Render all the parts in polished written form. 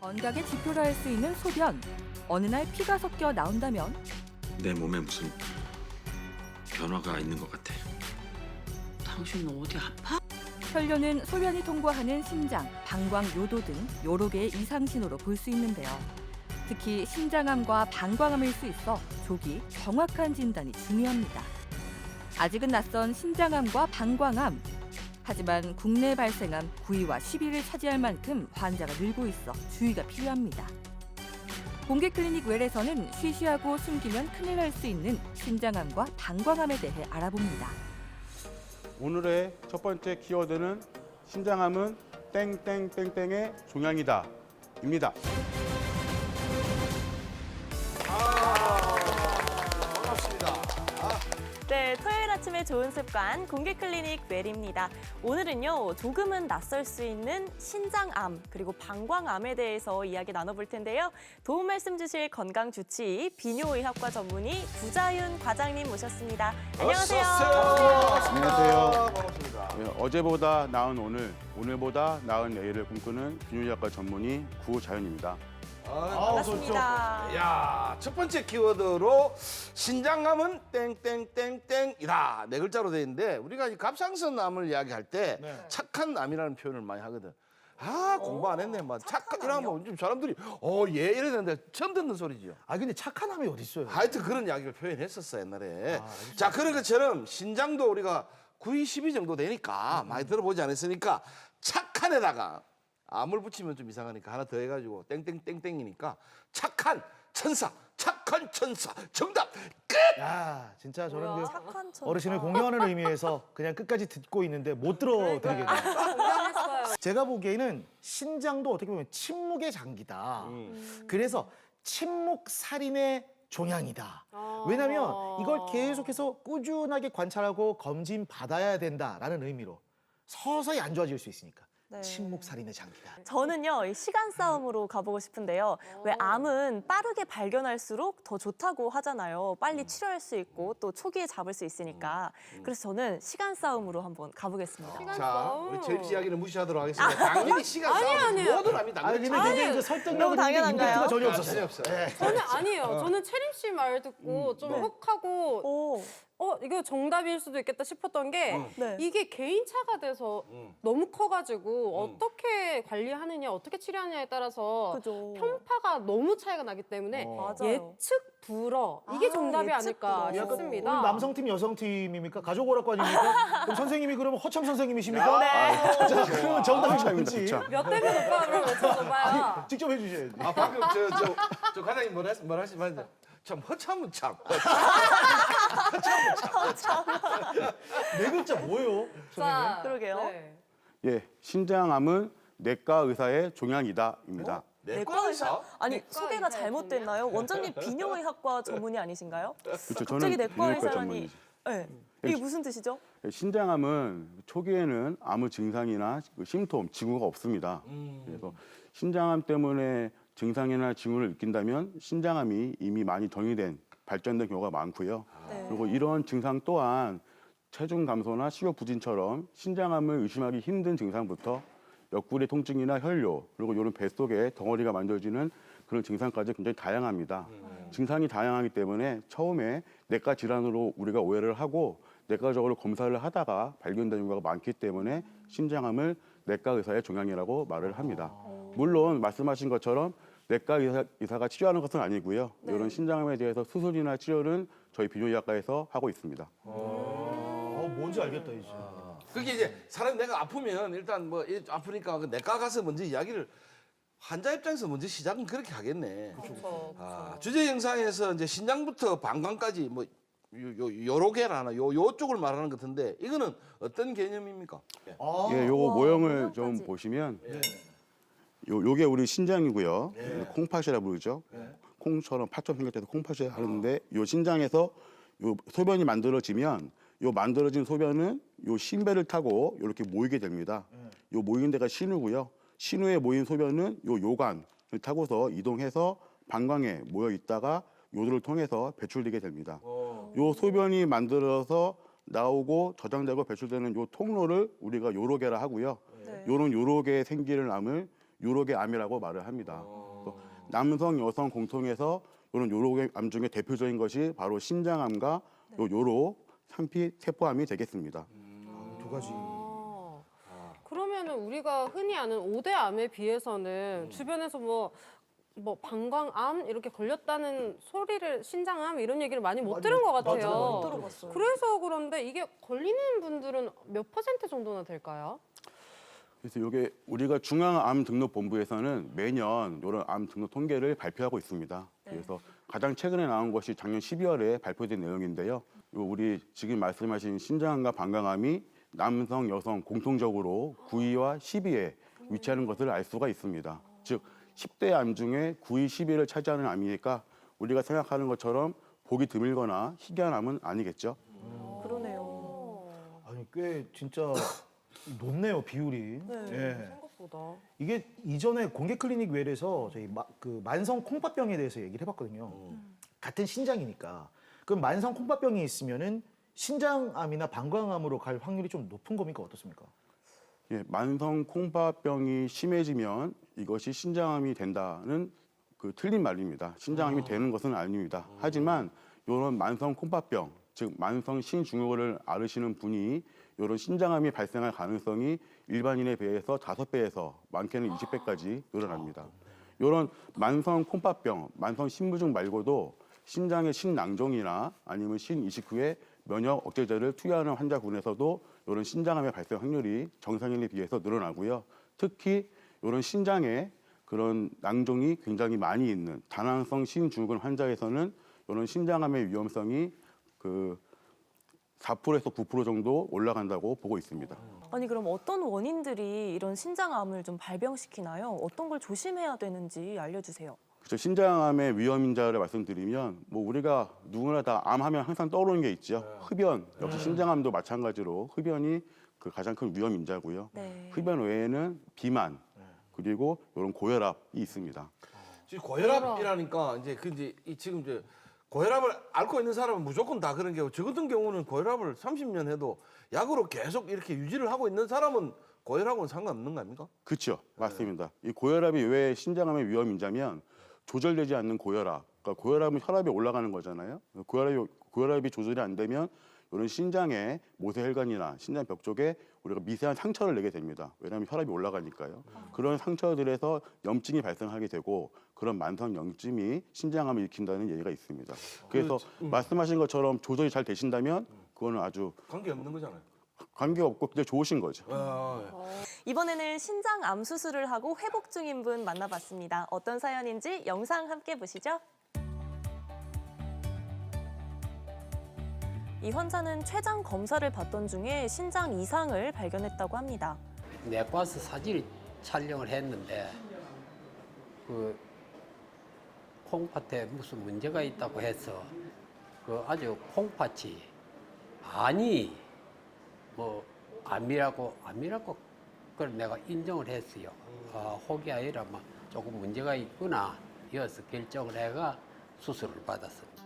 건강의 지표라 할 수 있는 소변. 어느 날 피가 섞여 나온다면 내 몸에 무슨 변화가 있는 것 같아. 당신 어디 아파? 혈뇨는 소변이 통과하는 심장, 방광, 요도 등 여러 개의 이상 신호로 볼 수 있는데요. 특히 심장암과 방광암일 수 있어 조기, 정확한 진단이 중요합니다. 아직은 낯선 심장암과 방광암. 하지만 국내 발생암 9위와 10위를 차지할 만큼 환자가 늘고 있어 주의가 필요합니다. 공개클리닉 웰에서는 쉬쉬하고 숨기면 큰일 날 수 있는 심장암과 방광암에 대해 알아봅니다. 오늘의 첫 번째 키워드는 심장암은 땡땡땡땡의 종양이다 입니다. 네, 토요일 아침의 좋은 습관 공개 클리닉 웰입니다. 오늘은요, 조금은 낯설 수 있는 신장암 그리고 방광암에 대해서 이야기 나눠볼 텐데요. 도움 말씀 주실 건강주치의 비뇨의학과 전문의 구자윤 과장님 모셨습니다. 안녕하세요. 안녕하세요. 반갑습니다. 네, 어제보다 나은 오늘, 오늘보다 나은 내일을 꿈꾸는 비뇨의학과 전문의 구자윤입니다. 반갑습니다. 야, 첫 번째 키워드로 신장암은 땡땡땡땡이다. 네 글자로 돼 있는데 우리가 이 갑상선 암을 이야기할 때 착한 암이라는 표현을 많이 하거든. 아, 공부 안 했네. 막 착한 이라면 좀 사람들이 얘 이랬는데 처음 듣는 소리지요. 아 근데 착한 암이 어디 있어요? 하여튼 그런 이야기를 표현했었어 옛날에. 자, 그런 것처럼 신장도 우리가 9위, 10위 정도 되니까 많이 들어보지 않았으니까 착한 에다가 암을 붙이면 좀 이상하니까 하나 더 해가지고 땡땡땡땡이니까 착한 천사, 착한 천사 정답 끝. 야 진짜 저는 그 착한 천사. 어르신을 공경하는 의미에서 그냥 끝까지 듣고 있는데 못 들어드리겠네요. 제가 보기에는 신장도 어떻게 보면 침묵의 장기다. 그래서 침묵 살인의 종양이다. 왜냐하면 이걸 계속해서 꾸준하게 관찰하고 검진 받아야 된다라는 의미로 서서히 안 좋아질 수 있으니까. 네. 침묵 살인의 장기다. 저는요, 이 시간 싸움으로 가보고 싶은데요. 왜 암은 빠르게 발견할수록 더 좋다고 하잖아요. 빨리 치료할 수 있고 또 초기에 잡을 수 있으니까. 그래서 저는 시간 싸움으로 한번 가보겠습니다. 자, 우리 제임 씨 이야기는 무시하도록 하겠습니다. 당연히 시간 싸움 모든 암이 아 당연히 근데 굉장히 그 설득력 너무 있는 당연한가요? 임팩트가 전혀 전혀 없었어요. 없어요. 네. 저는 아니에요. 저는 채림 씨 말 듣고 좀 혹하고 오, 이거 정답일 수도 있겠다 싶었던 게 네. 이게 개인차가 돼서 너무 커가지고 어떻게 관리하느냐, 어떻게 치료하느냐에 따라서 그죠. 편파가 너무 차이가 나기 때문에 맞아요. 예측 불허 이게 아, 정답이 예측 아닐까 불허. 싶습니다. 오늘 남성팀 여성팀입니까? 가족 오락관입니까? 그럼 선생님이 그러면 허참 선생님이십니까? 네. 자 그러면 정답이 차입니다, 뭔지 차. 몇 대면 오빠가 그럼 외쳐줘봐요. 직접 해주셔야지. 아, 방금 저 과장님 뭐라 하시면 참 허참은 참. 네 글자 뭐예요? 자, 그러게요. 네. 예, 신장암은 내과 의사의 종양이다입니다. 내과 의사? 아니, 내과 소개가 의사의 잘못됐나요? 원장님 비뇨의학과 전문의 아니신가요? 그렇죠. 갑자기 저는 내과 비뇨기과 의사라니. 전문이죠. 네. 이게 무슨 뜻이죠? 신장암은 초기에는 아무 증상이나 심톰, 징후가 없습니다. 그래서 신장암 때문에 증상이나 징후를 느낀다면 신장암이 이미 많이 정의된 발전된 경우가 많고요. 네. 그리고 이런 증상 또한 체중 감소나 식욕 부진처럼 신장암을 의심하기 힘든 증상부터 옆구리 통증이나 혈뇨, 그리고 이런 뱃속에 덩어리가 만들어지는 그런 증상까지 굉장히 다양합니다. 증상이 다양하기 때문에 처음에 내과 질환으로 우리가 오해를 하고 내과적으로 검사를 하다가 발견되는 경우가 많기 때문에 신장암을 내과 의사의 종양이라고 말을 합니다. 물론 말씀하신 것처럼 내과 의사가 치료하는 것은 아니고요. 이런 신장암에 대해서 수술이나 치료는 저희 비뇨기과에서 하고 있습니다. 뭔지 알겠다 이제. 그게 이제 사람 내가 아프면 일단 뭐 아프니까 그 내과 가서 먼저 이야기를 환자 입장에서 먼저 시작은 그렇게 하겠네. 그렇죠. 아, 주제 영상에서 이제 신장부터 방광까지 뭐 요러 개라나 요쪽을 말하는 것 같은데 이거는 어떤 개념입니까? 예, 요거 와, 모형을 좀 모형까지. 보시면 요게 우리 신장이고요. 콩팥이라 부르죠. 콩처럼 팥처럼 생겼대서 콩팥이 하는데 요 신장에서 요 소변이 만들어지면 요 만들어진 소변은 요 신배를 타고 이렇게 모이게 됩니다. 요 모이는 데가 신우고요. 신우에 모인 소변은 요 요관을 타고서 이동해서 방광에 모여 있다가 요도를 통해서 배출되게 됩니다. 요 소변이 만들어서 나오고 저장되고 배출되는 요 통로를 우리가 요로개라 하고요. 네. 요런 요로개에 생기는 암을 요로계 암이라고 말을 합니다. 남성, 여성 공통해서 이런 요로계 암 중에 대표적인 것이 바로 신장암과 요 요로 상피 세포암이 되겠습니다. 두 가지. 그러면은 우리가 흔히 아는 5대 암에 비해서는 주변에서 뭐 방광암 이렇게 걸렸다는 소리를 신장암 이런 얘기를 많이 못 들은 것 같아요. 못 들어봤어요. 그래서 그런데 이게 걸리는 분들은 몇 % 정도나 될까요? 그래서 이게 우리가 중앙암등록본부에서는 매년 이런 암 등록 통계를 발표하고 있습니다. 그래서 가장 최근에 나온 것이 작년 12월에 발표된 내용인데요. 요 우리 지금 말씀하신 신장암과 방광암이 남성, 여성 공통적으로 9위와 10위에 위치하는 것을 알 수가 있습니다. 즉 10대 암 중에 9위, 10위를 차지하는 암이니까 우리가 생각하는 것처럼 보기 드물거나 희귀한 암은 아니겠죠. 그러네요. 아니 꽤 진짜 높네요 비율이. 예. 생각보다. 이게 이전에 공개 클리닉 웰에서 저희 그 만성 콩팥병에 대해서 얘기를 해봤거든요. 같은 신장이니까. 그럼 만성 콩팥병이 있으면은 신장암이나 방광암으로 갈 확률이 좀 높은 겁니까 어떻습니까? 예, 만성 콩팥병이 심해지면 이것이 신장암이 된다는 그 틀린 말입니다. 신장암이 되는 것은 아닙니다. 하지만 이런 만성 콩팥병, 즉 만성 신증후군을 앓으시는 분이 이런 신장암이 발생할 가능성이 일반인에 비해서 5배에서 많게는 20배까지 늘어납니다. 이런 만성 콩팥병, 만성 신부증 말고도 신장의 신낭종이나 아니면 신이식 후에 면역 억제제를 투여하는 환자군에서도 이런 신장암의 발생 확률이 정상인에 비해서 늘어나고요. 특히 이런 신장에 그런 낭종이 굉장히 많이 있는 다낭성 신증후군 환자에서는 이런 신장암의 위험성이 그 4%에서 9% 정도 올라간다고 보고 있습니다. 아니 그럼 어떤 원인들이 이런 신장암을 좀 발병시키나요? 어떤 걸 조심해야 되는지 알려주세요. 그렇죠. 신장암의 위험 인자를 말씀드리면 뭐 우리가 누구나 다 암하면 항상 떠오르는 게 있죠. 흡연 역시 신장암도 마찬가지로 흡연이 그 가장 큰 위험 인자고요. 네. 흡연 외에는 비만 그리고 이런 고혈압이 있습니다. 지금 고혈압이라니까 이제 지금 이제 고혈압을 앓고 있는 사람은 무조건 다 그런 게 저 같은 경우는 고혈압을 30년 해도 약으로 계속 이렇게 유지를 하고 있는 사람은 고혈압은 상관없는 거 아닙니까? 그렇죠. 맞습니다. 이 고혈압이 왜 신장암의 위험 인자면 조절되지 않는 고혈압. 그러니까 고혈압은 혈압이 올라가는 거잖아요. 고혈압이 조절이 안 되면 이런 신장의 모세혈관이나 신장벽 쪽에 우리가 미세한 상처를 내게 됩니다. 왜냐하면 혈압이 올라가니까요. 그런 상처들에서 염증이 발생하게 되고 그런 만성 염증이 신장암을 일으킨다는 얘기가 있습니다. 그래서 말씀하신 것처럼 조절이 잘 되신다면 그거는 아주 관계 없는 거잖아요. 관계없고 그냥 좋으신 거죠. 이번에는 신장암 수술을 하고 회복 중인 분 만나봤습니다. 어떤 사연인지 영상 함께 보시죠. 이 환자는 췌장 검사를 받던 중에 신장 이상을 발견했다고 합니다. 내과 와서 사진 촬영을 했는데 그 콩팥에 무슨 문제가 있다고 해서 그 아주 콩팥이 아니 뭐 암이라고 그걸 내가 인정을 했어요. 혹이 아니라 뭐 조금 문제가 있구나 이어서 결정을 해가 수술을 받았습니다.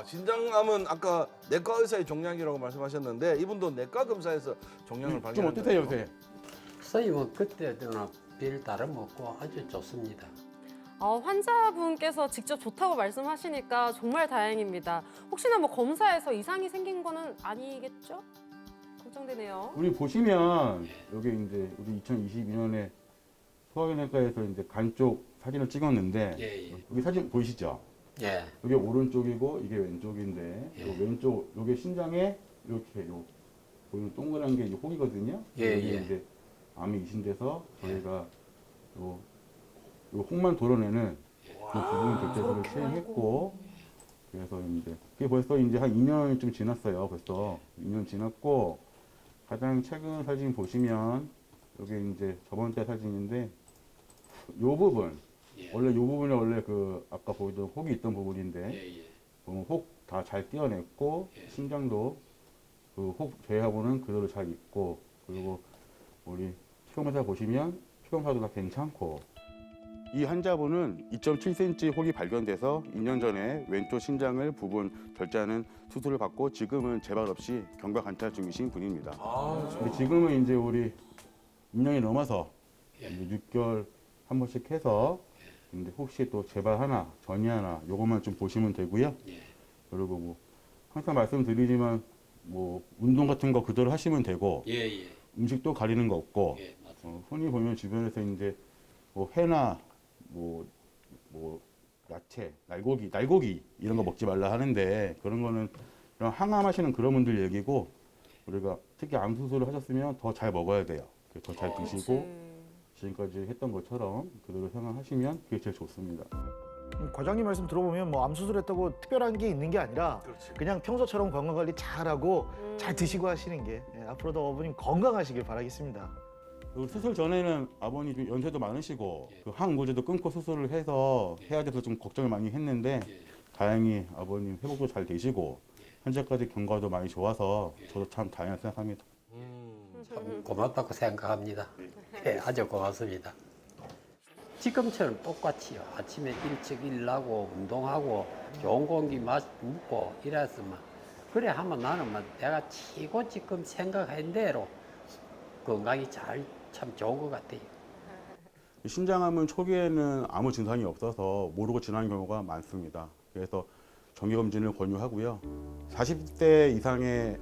신장암은 아까 내과 의사의 종양이라고 말씀하셨는데 이분도 내과 검사에서 종양을 좀 발견한 어떠세요, 거예요? 요새? 선생님은 그때나 별 다름없고 아주 좋습니다. 환자분께서 직접 좋다고 말씀하시니까 정말 다행입니다. 혹시나 뭐 검사에서 이상이 생긴 거는 아니겠죠? 걱정되네요. 우리 보시면 여기 이제 우리 2022년에 소화기내과에서 이제 간 쪽 사진을 찍었는데 예. 여기 사진 보이시죠? 예. 이게 오른쪽이고 이게 왼쪽인데 예. 요 왼쪽 요게 신장에 이렇게 요 보이는 동그란 게 이제 혹이거든요. 예, 여기 예. 이제 암이 이신돼서 저희가 요 혹만 도려내는 그 부분 결제를 시행했고 그래서 이제 그게 벌써 이제 한 2년쯤 지났어요. 벌써 2년 지났고 가장 최근 사진 보시면 여기 이제 저번 달 사진인데 요 부분 예. 원래 요 부분이 원래 그 아까 보이던 혹이 있던 부분인데 예. 보면 혹 다 잘 떼어냈고 예. 신장도 그 혹 제외하고는 그대로 잘 있고 그리고 우리 피검사 보시면 피검사도 다 괜찮고 이 환자분은 2.7cm 혹이 발견돼서 2년 전에 왼쪽 신장을 부분 절제하는 수술을 받고 지금은 재발 없이 경과 관찰 중이신 분입니다. 근데 지금은 이제 우리 2년이 넘어서 예. 이제 6개월 한 번씩 해서 근데 혹시 또 재발 하나, 전이 하나 요것만 좀 보시면 되고요. 예. 그리고 뭐 항상 말씀드리지만 뭐 운동 같은 거 그대로 하시면 되고 예, 예. 음식도 가리는 거 없고 예, 맞습니다. 흔히 보면 주변에서 이제 뭐 회나 뭐 야채, 날고기 이런 거 먹지 말라 하는데 그런 거는 그냥 항암하시는 그런 분들 얘기고 우리가 특히 암 수술을 하셨으면 더 잘 먹어야 돼요. 더 잘 드시고 지금까지 했던 것처럼 그대로 생활하시면 그게 제일 좋습니다. 과장님 말씀 들어보면 뭐 암 수술했다고 특별한 게 있는 게 아니라 그냥 평소처럼 건강 관리 잘하고 잘 드시고 하시는 게 앞으로도 어머님 건강하시길 바라겠습니다. 그리고 수술 전에는 아버님 좀 연세도 많으시고 그 항우고제도 끊고 수술을 해서 해야 돼서 좀 걱정을 많이 했는데 다행히 아버님 회복도 잘 되시고 현재까지 경과도 많이 좋아서 저도 참 다행하다 생각합니다. 참 고맙다고 생각합니다. 예, 아주 고맙습니다. 지금처럼 똑같이요. 아침에 일찍 일나고 운동하고 좋은 공기 먹고 이랬으면 그래 하면 나는 뭐 내가 치고 지금 생각한 대로 건강이 참 좋은 것 같아요. 신장암은 초기에는 아무 증상이 없어서 모르고 지나는 경우가 많습니다. 그래서 정기검진을 권유하고요. 40대 이상의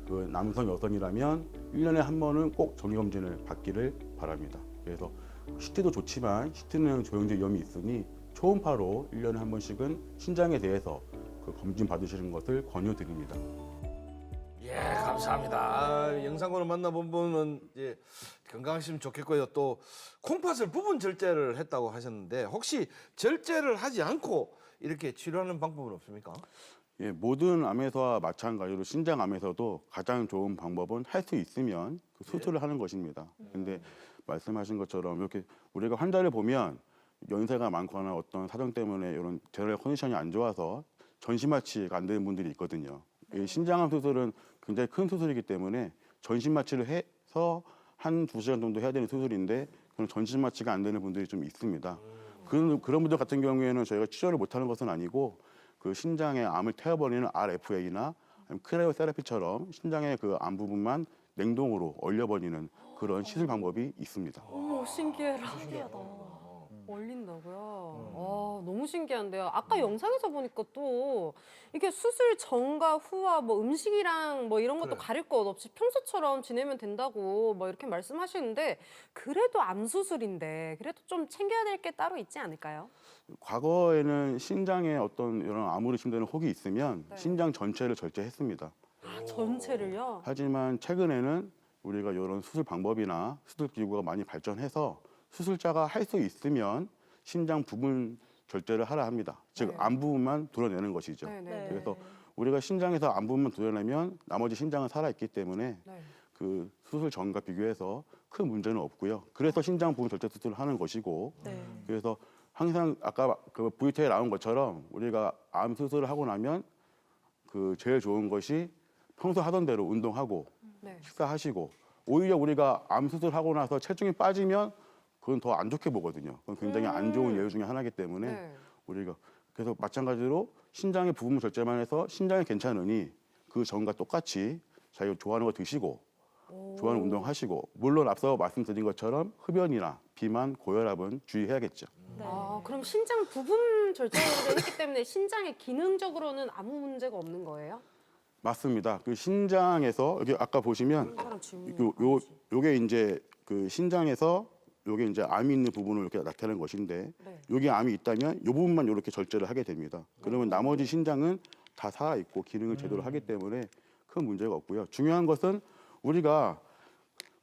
그 남성, 여성이라면 1년에 한 번은 꼭 정기검진을 받기를 바랍니다. 그래서 시트도 좋지만 시트는 조영제 위험이 있으니 초음파로 1년에 한 번씩은 신장에 대해서 그 검진 받으시는 것을 권유드립니다. 예, 감사합니다. 영상으로 만나본 분은 이제 건강하시면 좋겠고요. 또 콩팥을 부분 절제를 했다고 하셨는데 혹시 절제를 하지 않고 이렇게 치료하는 방법은 없습니까? 예, 모든 암에서와 마찬가지로 신장암에서도 가장 좋은 방법은 할 수 있으면 그 수술을 하는 것입니다. 근데 말씀하신 것처럼 이렇게 우리가 환자를 보면 연세가 많거나 어떤 사정 때문에 이런 제너럴 컨디션이 안 좋아서 전신 마취가 안 되는 분들이 있거든요. 이 신장암 수술은 굉장히 큰 수술이기 때문에 전신 마취를 해서 한 2시간 정도 해야 되는 수술인데 그런 전신 마취가 안 되는 분들이 좀 있습니다. 그런 분들 같은 경우에는 저희가 치료를 못하는 것은 아니고 그 신장의 암을 태워버리는 RFA나 크라이오세라피처럼 신장의 그 암 부분만 냉동으로 얼려버리는 그런 시술 방법이 있습니다. 어머 신기해라. 신기하다. 얼린다고요? 너무 신기한데요. 아까 영상에서 보니까 또 이게 수술 전과 후와 뭐 음식이랑 뭐 이런 것도 가릴 것 없이 평소처럼 지내면 된다고 뭐 이렇게 말씀하시는데 그래도 암 수술인데 그래도 좀 챙겨야 될 게 따로 있지 않을까요? 과거에는 신장에 어떤 이런 암으로 진단되는 혹이 있으면 네. 신장 전체를 절제했습니다. 전체를요? 하지만 최근에는 우리가 이런 수술 방법이나 수술 기구가 많이 발전해서 수술자가 할 수 있으면 신장 부분 절제를 하라 합니다. 즉, 네. 암 부분만 도려내는 것이죠. 네네. 그래서 우리가 신장에서 암 부분만 도려내면 나머지 신장은 살아있기 때문에 네. 그 수술 전과 비교해서 큰 문제는 없고요. 그래서 신장 부분 절제 수술을 하는 것이고 네. 그래서 항상 아까 그 VT에 나온 것처럼 우리가 암 수술을 하고 나면 그 제일 좋은 것이 평소 하던 대로 운동하고 네. 식사하시고 오히려 우리가 암 수술하고 나서 체중이 빠지면 그건 더 안 좋게 보거든요. 그건 굉장히 안 좋은 예외 중에 하나이기 때문에 네. 우리가 그래서 마찬가지로 신장의 부분 절제만 해서 신장이 괜찮으니 그 전과 똑같이 자기가 좋아하는 거 드시고 좋아하는 운동 하시고 물론 앞서 말씀드린 것처럼 흡연이나 비만, 고혈압은 주의해야겠죠. 네. 그럼 신장 부분 절제를 했기 때문에 신장에 기능적으로는 아무 문제가 없는 거예요? 맞습니다. 그 신장에서 여기 아까 보시면 사람 질문이 요게 이제 그 신장에서 요게 이제 암이 있는 부분을 이렇게 나타내는 것인데 네. 여기 암이 있다면 이 부분만 이렇게 절제를 하게 됩니다. 그러면 나머지 신장은 다 살아 있고 기능을 제대로 하기 때문에 큰 문제가 없고요. 중요한 것은 우리가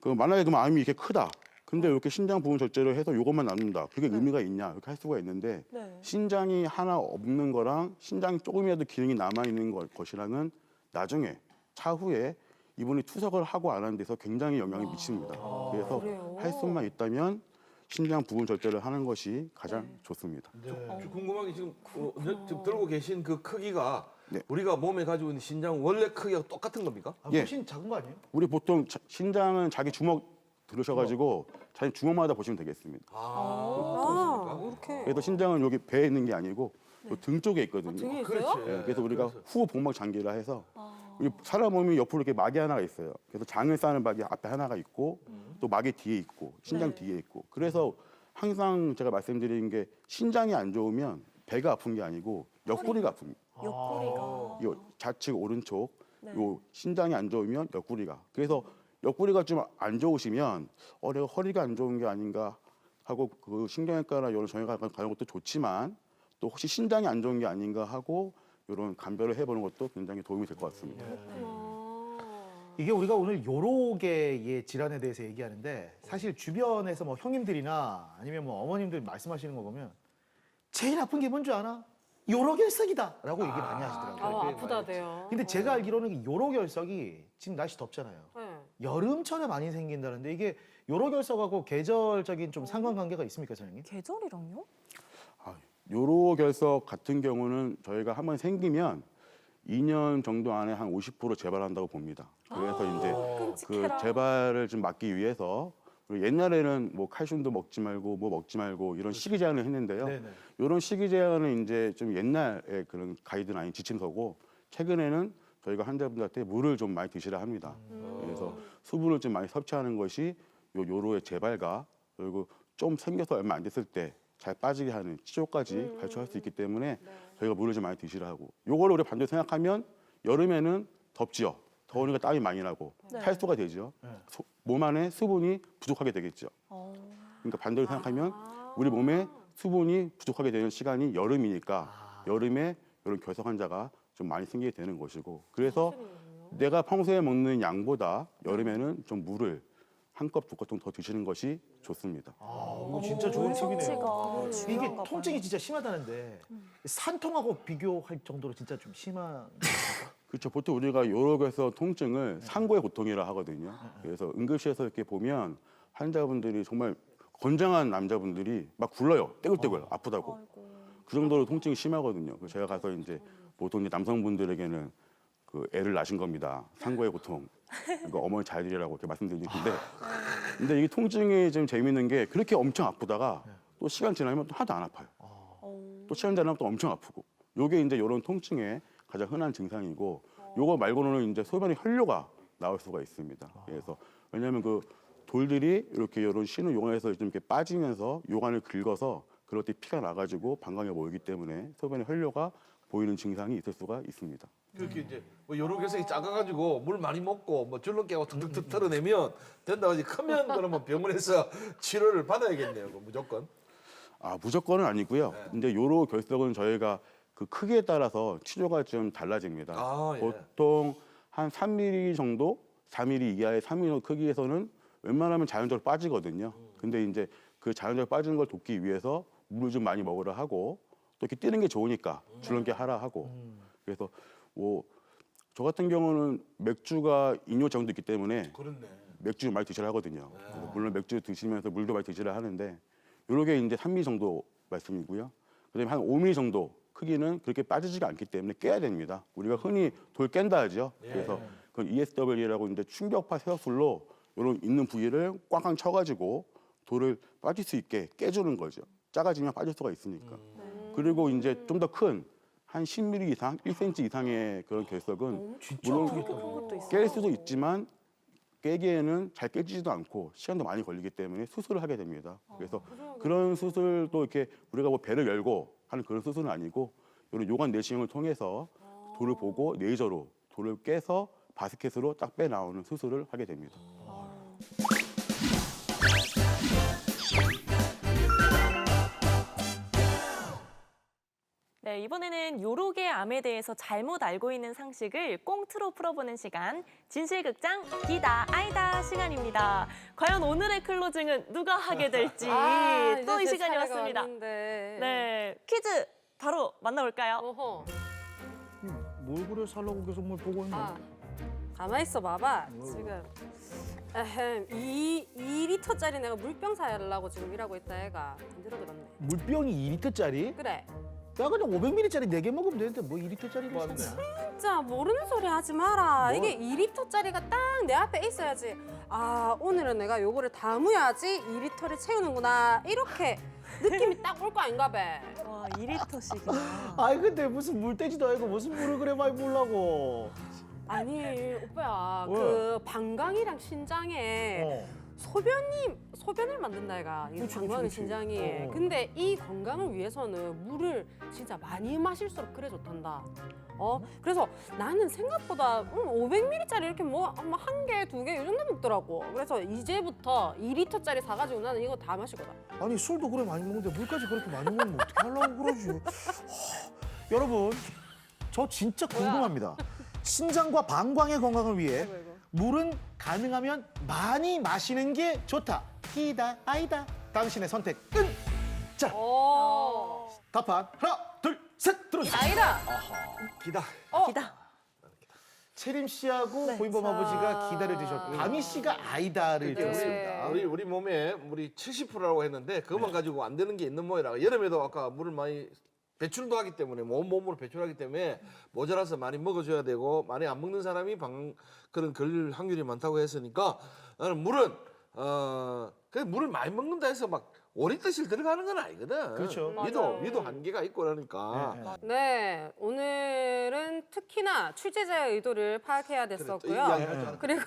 그 만약에 그 암이 이렇게 크다. 근데 이렇게 신장 부분 절제를 해서 이것만 남는다. 그게 의미가 있냐? 이렇게 할 수가 있는데 네. 신장이 하나 없는 거랑 신장이 조금이라도 기능이 남아 있는 것이랑은 나중에 차후에 이분이 투석을 하고 안 하는 데서 굉장히 영향이 미칩니다. 그래서 그래요? 할 수만 있다면 신장 부분 절제를 하는 것이 가장 좋습니다. 궁금한 게 지금 지금 들고 계신 그 크기가 네. 우리가 몸에 가지고 있는 신장 원래 크기가 똑같은 겁니까? 아, 예. 훨씬 작은 거 아니에요? 우리 보통 신장은 자기 주먹 들으셔가지고 자기 주먹마다 보시면 되겠습니다. 이렇게. 그래서 신장은 여기 배에 있는 게 아니고 등 쪽에 있거든요. 등에 있어요? 그렇지. 예, 그래서 우리가 후 복막 장기라 해서 우리 사람 몸이 옆으로 이렇게 막이 하나가 있어요. 그래서 장을 싸는 막이 앞에 하나가 있고 또 막이 뒤에 있고 신장 네. 뒤에 있고. 그래서 항상 제가 말씀드리는 게 신장이 안 좋으면 배가 아픈 게 아니고 옆구리가 아픕니다. 옆구리가. 요 좌측 오른쪽 네. 요 신장이 안 좋으면 옆구리가. 그래서 옆구리가 좀 안 좋으시면 내가 허리가 안 좋은 게 아닌가 하고 그 신경외과나 이런 정형외과 가는 것도 좋지만 또 혹시 신장이 안 좋은 게 아닌가 하고 이런 감별을 해보는 것도 굉장히 도움이 될 것 같습니다. 이게 우리가 오늘 여러 개의 질환에 대해서 얘기하는데 사실 주변에서 뭐 형님들이나 아니면 뭐 어머님들 말씀하시는 거 보면 제일 아픈 게 뭔 줄 아나? 요로결석이다라고 얘기 많이 하시더라고요. 아프다대요. 근데 제가 알기로는 요로결석이 지금 날씨 덥잖아요. 네. 여름철에 많이 생긴다는데 이게 요로결석하고 계절적인 좀 상관관계가 있습니까, 선생님? 계절이랑요? 요로결석 같은 경우는 저희가 한번 생기면 2년 정도 안에 한 50% 재발한다고 봅니다. 그래서 이제 그 끔찍해라. 재발을 좀 막기 위해서 그리고 옛날에는 뭐 칼슘도 먹지 말고 뭐 먹지 말고 이런 시기 제한을 했는데요. 네네. 이런 시기 제한은 이제 좀 옛날의 그런 가이드라인 지침서고 최근에는 저희가 환자분들한테 물을 좀 많이 드시라 합니다. 그래서 수분을 좀 많이 섭취하는 것이 요로의 재발과 그리고 좀 생겨서 얼마 안 됐을 때 잘 빠지게 하는 치료까지 발초할 수 있기 때문에 저희가 물을 좀 많이 드시라 하고 요거를 우리 반대로 생각하면 여름에는 덥지요. 더우니까 땀이 많이 나고 네. 탈수가 되죠. 몸 안에 수분이 부족하게 되겠죠. 그러니까 반대로 생각하면 우리 몸에 수분이 부족하게 되는 시간이 여름이니까 여름에 이런 결석 환자가 좀 많이 생기게 되는 것이고 그래서 내가 평소에 먹는 양보다 여름에는 좀 물을 한 컵, 두 컵 정도 더 드시는 것이 좋습니다. 이거 진짜 좋은 팁이네요. 섭취가 이게 중요한가 봐요. 통증이 진짜 심하다는데 산통하고 비교할 정도로 진짜 좀 심한. 그렇죠. 보통 우리가 요로결석 통증을 상고의 고통이라 하거든요. 그래서 응급실에서 이렇게 보면 환자분들이 정말 건장한 남자분들이 막 굴러요. 떼굴떼굴 아프다고. 그 정도로 통증이 심하거든요. 그래서 제가 가서 이제 보통 이제 남성분들에게는 그 애를 낳으신 겁니다. 상고의 고통. 이거 어머니 잘 드리라고 이렇게 말씀드리는데 근데 이게 통증이 좀 재밌는 게 그렇게 엄청 아프다가 또 시간 지나면 또 하나도 안 아파요. 또 시간 지나면 또 엄청 아프고 요게 이제 이런 통증의 가장 흔한 증상이고 요거 말고는 이제 소변의 혈뇨가 나올 수가 있습니다. 그래서 왜냐하면 그 돌들이 이렇게 이런 신을 요관에서 좀 이렇게 빠지면서 요관을 긁어서 그럴 때 피가 나가지고 방광에 모이기 때문에 소변의 혈뇨가 보이는 증상이 있을 수가 있습니다. 그렇게 이제 뭐 요로결석이 작아가지고 물 많이 먹고 뭐 줄넘기하고 툭툭툭 털어내면 된다고 하지 크면 그러면 병원에서 치료를 받아야겠네요. 그 무조건. 무조건은 아니고요. 근데 요로 결석은 저희가 그 크기에 따라서 치료가 좀 달라집니다. 예. 보통 한 3mm 정도, 4mm 이하의 3mm 크기에서는 웬만하면 자연적으로 빠지거든요. 근데 이제 그 자연적으로 빠지는 걸 돕기 위해서 물을 좀 많이 먹으라 하고 또 이렇게 뛰는 게 좋으니까 줄넘기 하라 하고 그래서 뭐 저 같은 경우는 맥주가 이뇨작용도 있기 때문에 그렇네. 맥주 많이 드시라 하거든요. 그래서 물론 맥주 드시면서 물도 많이 드시라 하는데 요렇게 이제 3mm 정도 말씀이고요. 그다음에 한 5mm 정도 크기는 그렇게 빠지지가 않기 때문에 깨야 됩니다. 우리가 흔히 돌 깬다 하죠. 그래서 그 ESW라고 이제 충격파 세역술로 이런 있는 부위를 꽝꽝 쳐가지고 돌을 빠질 수 있게 깨주는 거죠. 작아지면 빠질 수가 있으니까. 그리고 이제 좀 더 큰 한 10mm 이상, 1cm 이상의 그런 결석은 물론 깰 수도 있지만 깨기에는 잘 깨지지도 않고 시간도 많이 걸리기 때문에 수술을 하게 됩니다. 그래서 그런 수술도 이렇게 우리가 뭐 배를 열고 하는 그런 수술은 아니고 이런 요관 내시경을 통해서 돌을 보고 레이저로 돌을 깨서 바스켓으로 딱 빼 나오는 수술을 하게 됩니다. 네, 이번에는 요로계 암에 대해서 잘못 알고 있는 상식을 꽁트로 풀어보는 시간, 진실극장 기다 아이다 시간입니다. 과연 오늘의 클로징은 누가 하게 될지 또 이 시간이 왔습니다. 네, 퀴즈 바로 만나볼까요? 어허. 뭘 그래 살라고 계속 뭘 보고 있는 아, 가만히 있어 봐봐. 지금 2리터짜리 내가 물병 사려고 지금 일하고 있다 애가 안 들어들었네. 물병이 2리터짜리? 그래. 야 그냥 500ml짜리 4개 먹으면 되는데 뭐 2리터짜리를 사냐? 진짜 모르는 소리 하지 마라. 뭐? 이게 2리터짜리가 딱 내 앞에 있어야지. 아 오늘은 내가 요거를 담아야지 2리터를 채우는구나. 이렇게 느낌이 딱 올 거 아닌가 봐. 와, 2리터씩이나. 아이 근데 무슨 물돼지도 아니고 무슨 물을 그래 많이 먹으려고. 아니 오빠야 왜? 그 방광이랑 신장에 소변을 만든다 얘가 이 그치, 방광이 그치. 신장이. 근데 이 건강을 위해서는 물을 진짜 많이 마실수록 그래 좋단다. 그래서 나는 생각보다 500ml짜리 이렇게 뭐 한 개, 두 개 이 정도 먹더라고. 그래서 이제부터 2리터짜리 사가지고 나는 이거 다 마시거든. 아니 술도 그래 많이 먹는데 물까지 그렇게 많이 먹으면 어떻게 하려고 그러지? 여러분, 저 진짜 궁금합니다. 신장과 방광의 건강을 위해 물은 가능하면 많이 마시는 게 좋다. 기다 아이다. 당신의 선택은? 자, 답판 하나, 둘, 셋 들어주세요. 아니다. 기다. 기다. 채림 씨하고 네. 고인범 아버지가 기다려 주셨고 다미 씨가 아이다를 들었습니다. 우리 몸에 물이 70%라고 했는데 그것만 가지고 안 되는 게 있는 모양이라. 여름에도 아까 물을 많이 배출도 하기 때문에 몸으로 배출하기 때문에 모자라서 많이 먹어줘야 되고 많이 안 먹는 사람이 그런 걸 확률이 많다고 했으니까 나는 물은 그냥 물을 많이 먹는다 해서 막 5리터씩 들어가는 건 아니거든. 그렇죠. 위도 한계가 있고 그러니까. 네, 오늘은 특히나 출제자의 의도를 파악해야 됐었고요. 그리고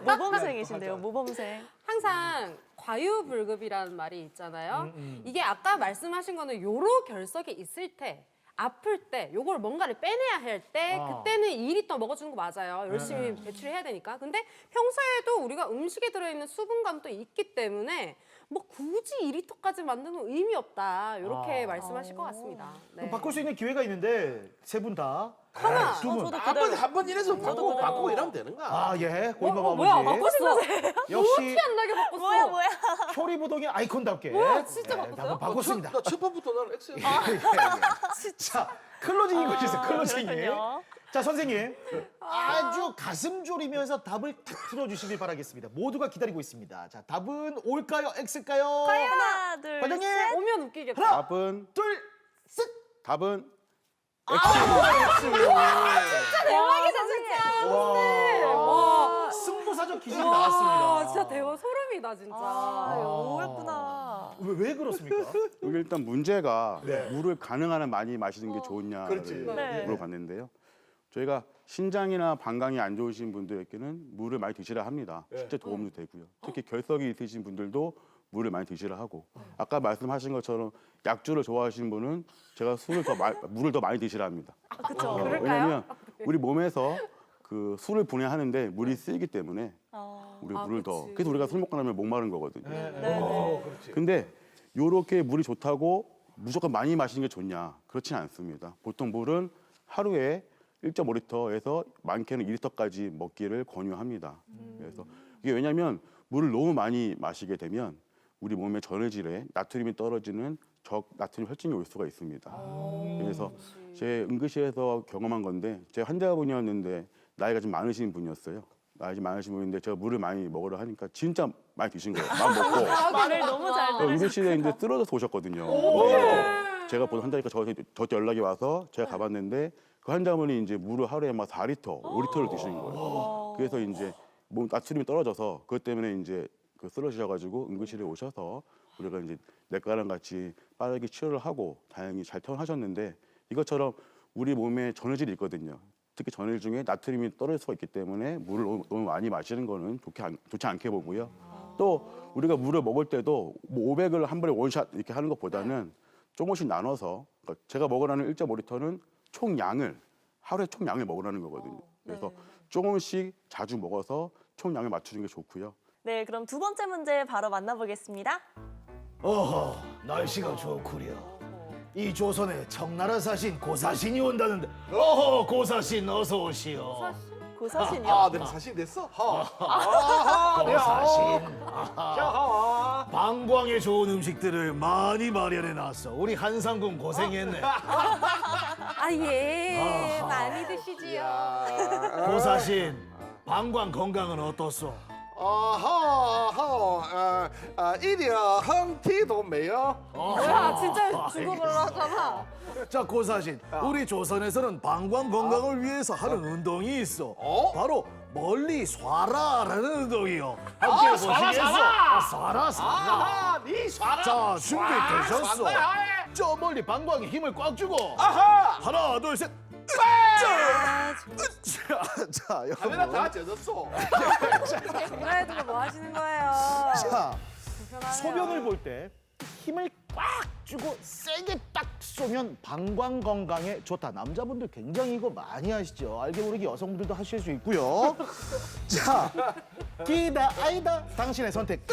모범생이신데요, 모범생. 항상 과유불급이라는 말이 있잖아요. 이게 아까 말씀하신 거는 요로 결석이 있을 때, 아플 때, 요걸 뭔가를 빼내야 할 때 그때는 2리터 먹어주는 거 맞아요. 열심히 배출해야 되니까. 근데 평소에도 우리가 음식에 들어있는 수분감도 있기 때문에 뭐 굳이 2리터까지 만드는 의미 없다. 이렇게 말씀하실 것 같습니다. 네. 그럼 바꿀 수 있는 기회가 있는데 세 분 다. 하나. 두 분. 저도 한번 이래서 바꾸고 이러면 되는 거야. 아, 예. 고인범 아버지. 뭐야, 바꿨어. 역시 안 나게 바꿨어. 뭐야. 효리부동의 아이콘답게. 뭐야, 진짜 네, 바꿨어요? 한번 바꿨습니다. 나 첫 번부터 나는 X야. 자, 클로징 이거 주세요. 클로징이. 그렇군요. 자, 선생님. 아주 가슴 졸이면서 답을 탁 틀어주시길 바라겠습니다. 모두가 기다리고 있습니다. 자, 답은 올까요? X일까요? 하나, 둘, 과장님. 셋. 오면 웃기겠다. 답은 둘, 셋. 답은 대박이다, 진짜. 와, 승부사적 기준이 나왔습니다. 진짜 대박 소름이다, 진짜. 오였구나. 왜 그렇습니까? 여기 일단 문제가 네. 물을 가능한 한 많이 마시는 게 좋냐를 그렇지. 네. 물어봤는데요. 저희가 신장이나 방광이 안 좋으신 분들에게는 물을 많이 드시라 합니다. 실제 도움도 되고요. 특히 결석이 있으신 분들도 물을 많이 드시라 하고 아까 말씀하신 것처럼 약주를 좋아하시는 분은 제가 물을 더 많이 드시라 합니다. 그렇죠. 왜냐하면 우리 몸에서 그 술을 분해하는데 물이 쓰이기 때문에 우리가 물을 더 그치. 그래서 우리가 술 먹고 나면 목마른 거거든요. 네. 근데 요렇게 물이 좋다고 무조건 많이 마시는 게 좋냐? 그렇지는 않습니다. 보통 물은 하루에 1.5리터에서 많게는 2리터까지 먹기를 권유합니다. 그래서 이게 왜냐하면 물을 너무 많이 마시게 되면 우리 몸의 전해질에 나트륨이 떨어지는 저나트륨 혈증이 올 수가 있습니다. 그래서 제 응급실에서 경험한 건데 제 환자분이었는데 나이가 좀 많으신 분이었어요. 나이 좀 많으신 분인데 제가 물을 많이 먹으라 하니까 진짜 많이 드신 거예요. 막 먹고 말을 너무 잘 들으셨어요. 응급실에 이제 쓰러져서 오셨거든요. 제가 보던 환자니까 저한테 연락이 와서 제가 가봤는데 그 환자분이 이제 물을 하루에 막 4리터, 5리터를 드시는 거예요. 그래서 이제 몸 나트륨이 떨어져서 그것 때문에 이제 그 쓰러지셔가지고 응급실에 오셔서 우리가 이제 내과랑 같이 빠르게 치료를 하고 다행히 잘 퇴원하셨는데 이것처럼 우리 몸에 전해질이 있거든요. 특히 전해질 중에 나트륨이 떨어질 수가 있기 때문에 물을 너무 많이 마시는 거는 좋지 않게 보고요. 또 우리가 물을 먹을 때도 뭐 500을 한 번에 원샷 이렇게 하는 것보다는 조금씩 나눠서 그러니까 제가 먹으라는 1.5리터는 하루에 총량을 먹으라는 거거든요. 그래서 조금씩 자주 먹어서 총량을 맞추는 게 좋고요. 네, 그럼 두 번째 문제 바로 만나보겠습니다. 어허, 날씨가 좋구려. 이 조선에 청나라 사신 고사신이 온다는데 어허, 고사신 어서 오시오. 고사신이요? 내가 사실 됐어? 고사신. 방광에 좋은 음식들을 많이 마련해놨어. 우리 한상군 고생했네. 예. 많이 드시지요. 고사신, 방광 건강은 어떻소? 이리야 흥티도 매요. 뭐야, 진짜 중국어로 하잖아. 자, 고사신, 우리 조선에서는 방광 건강을 위해서 하는 운동이 있어. 바로 멀리 쏴라라는 운동이요. 함께 보시겠어? 쏴라. 니 쏴라. 자, 준비되셨어? 저 멀리 방광에 힘을 꽉 주고. 아하. 하나, 둘, 셋. 자, 카메라 여러분. 다 젖었어. 전화해두고 뭐 하시는 거예요? 자, 불편하네요. 소변을 볼 때 힘을 꽉 주고 세게 딱 쏘면 방광 건강에 좋다. 남자분들 굉장히 이거 많이 하시죠. 알게 모르게 여성분들도 하실 수 있고요. 자, 끼다 아이다 당신의 선택은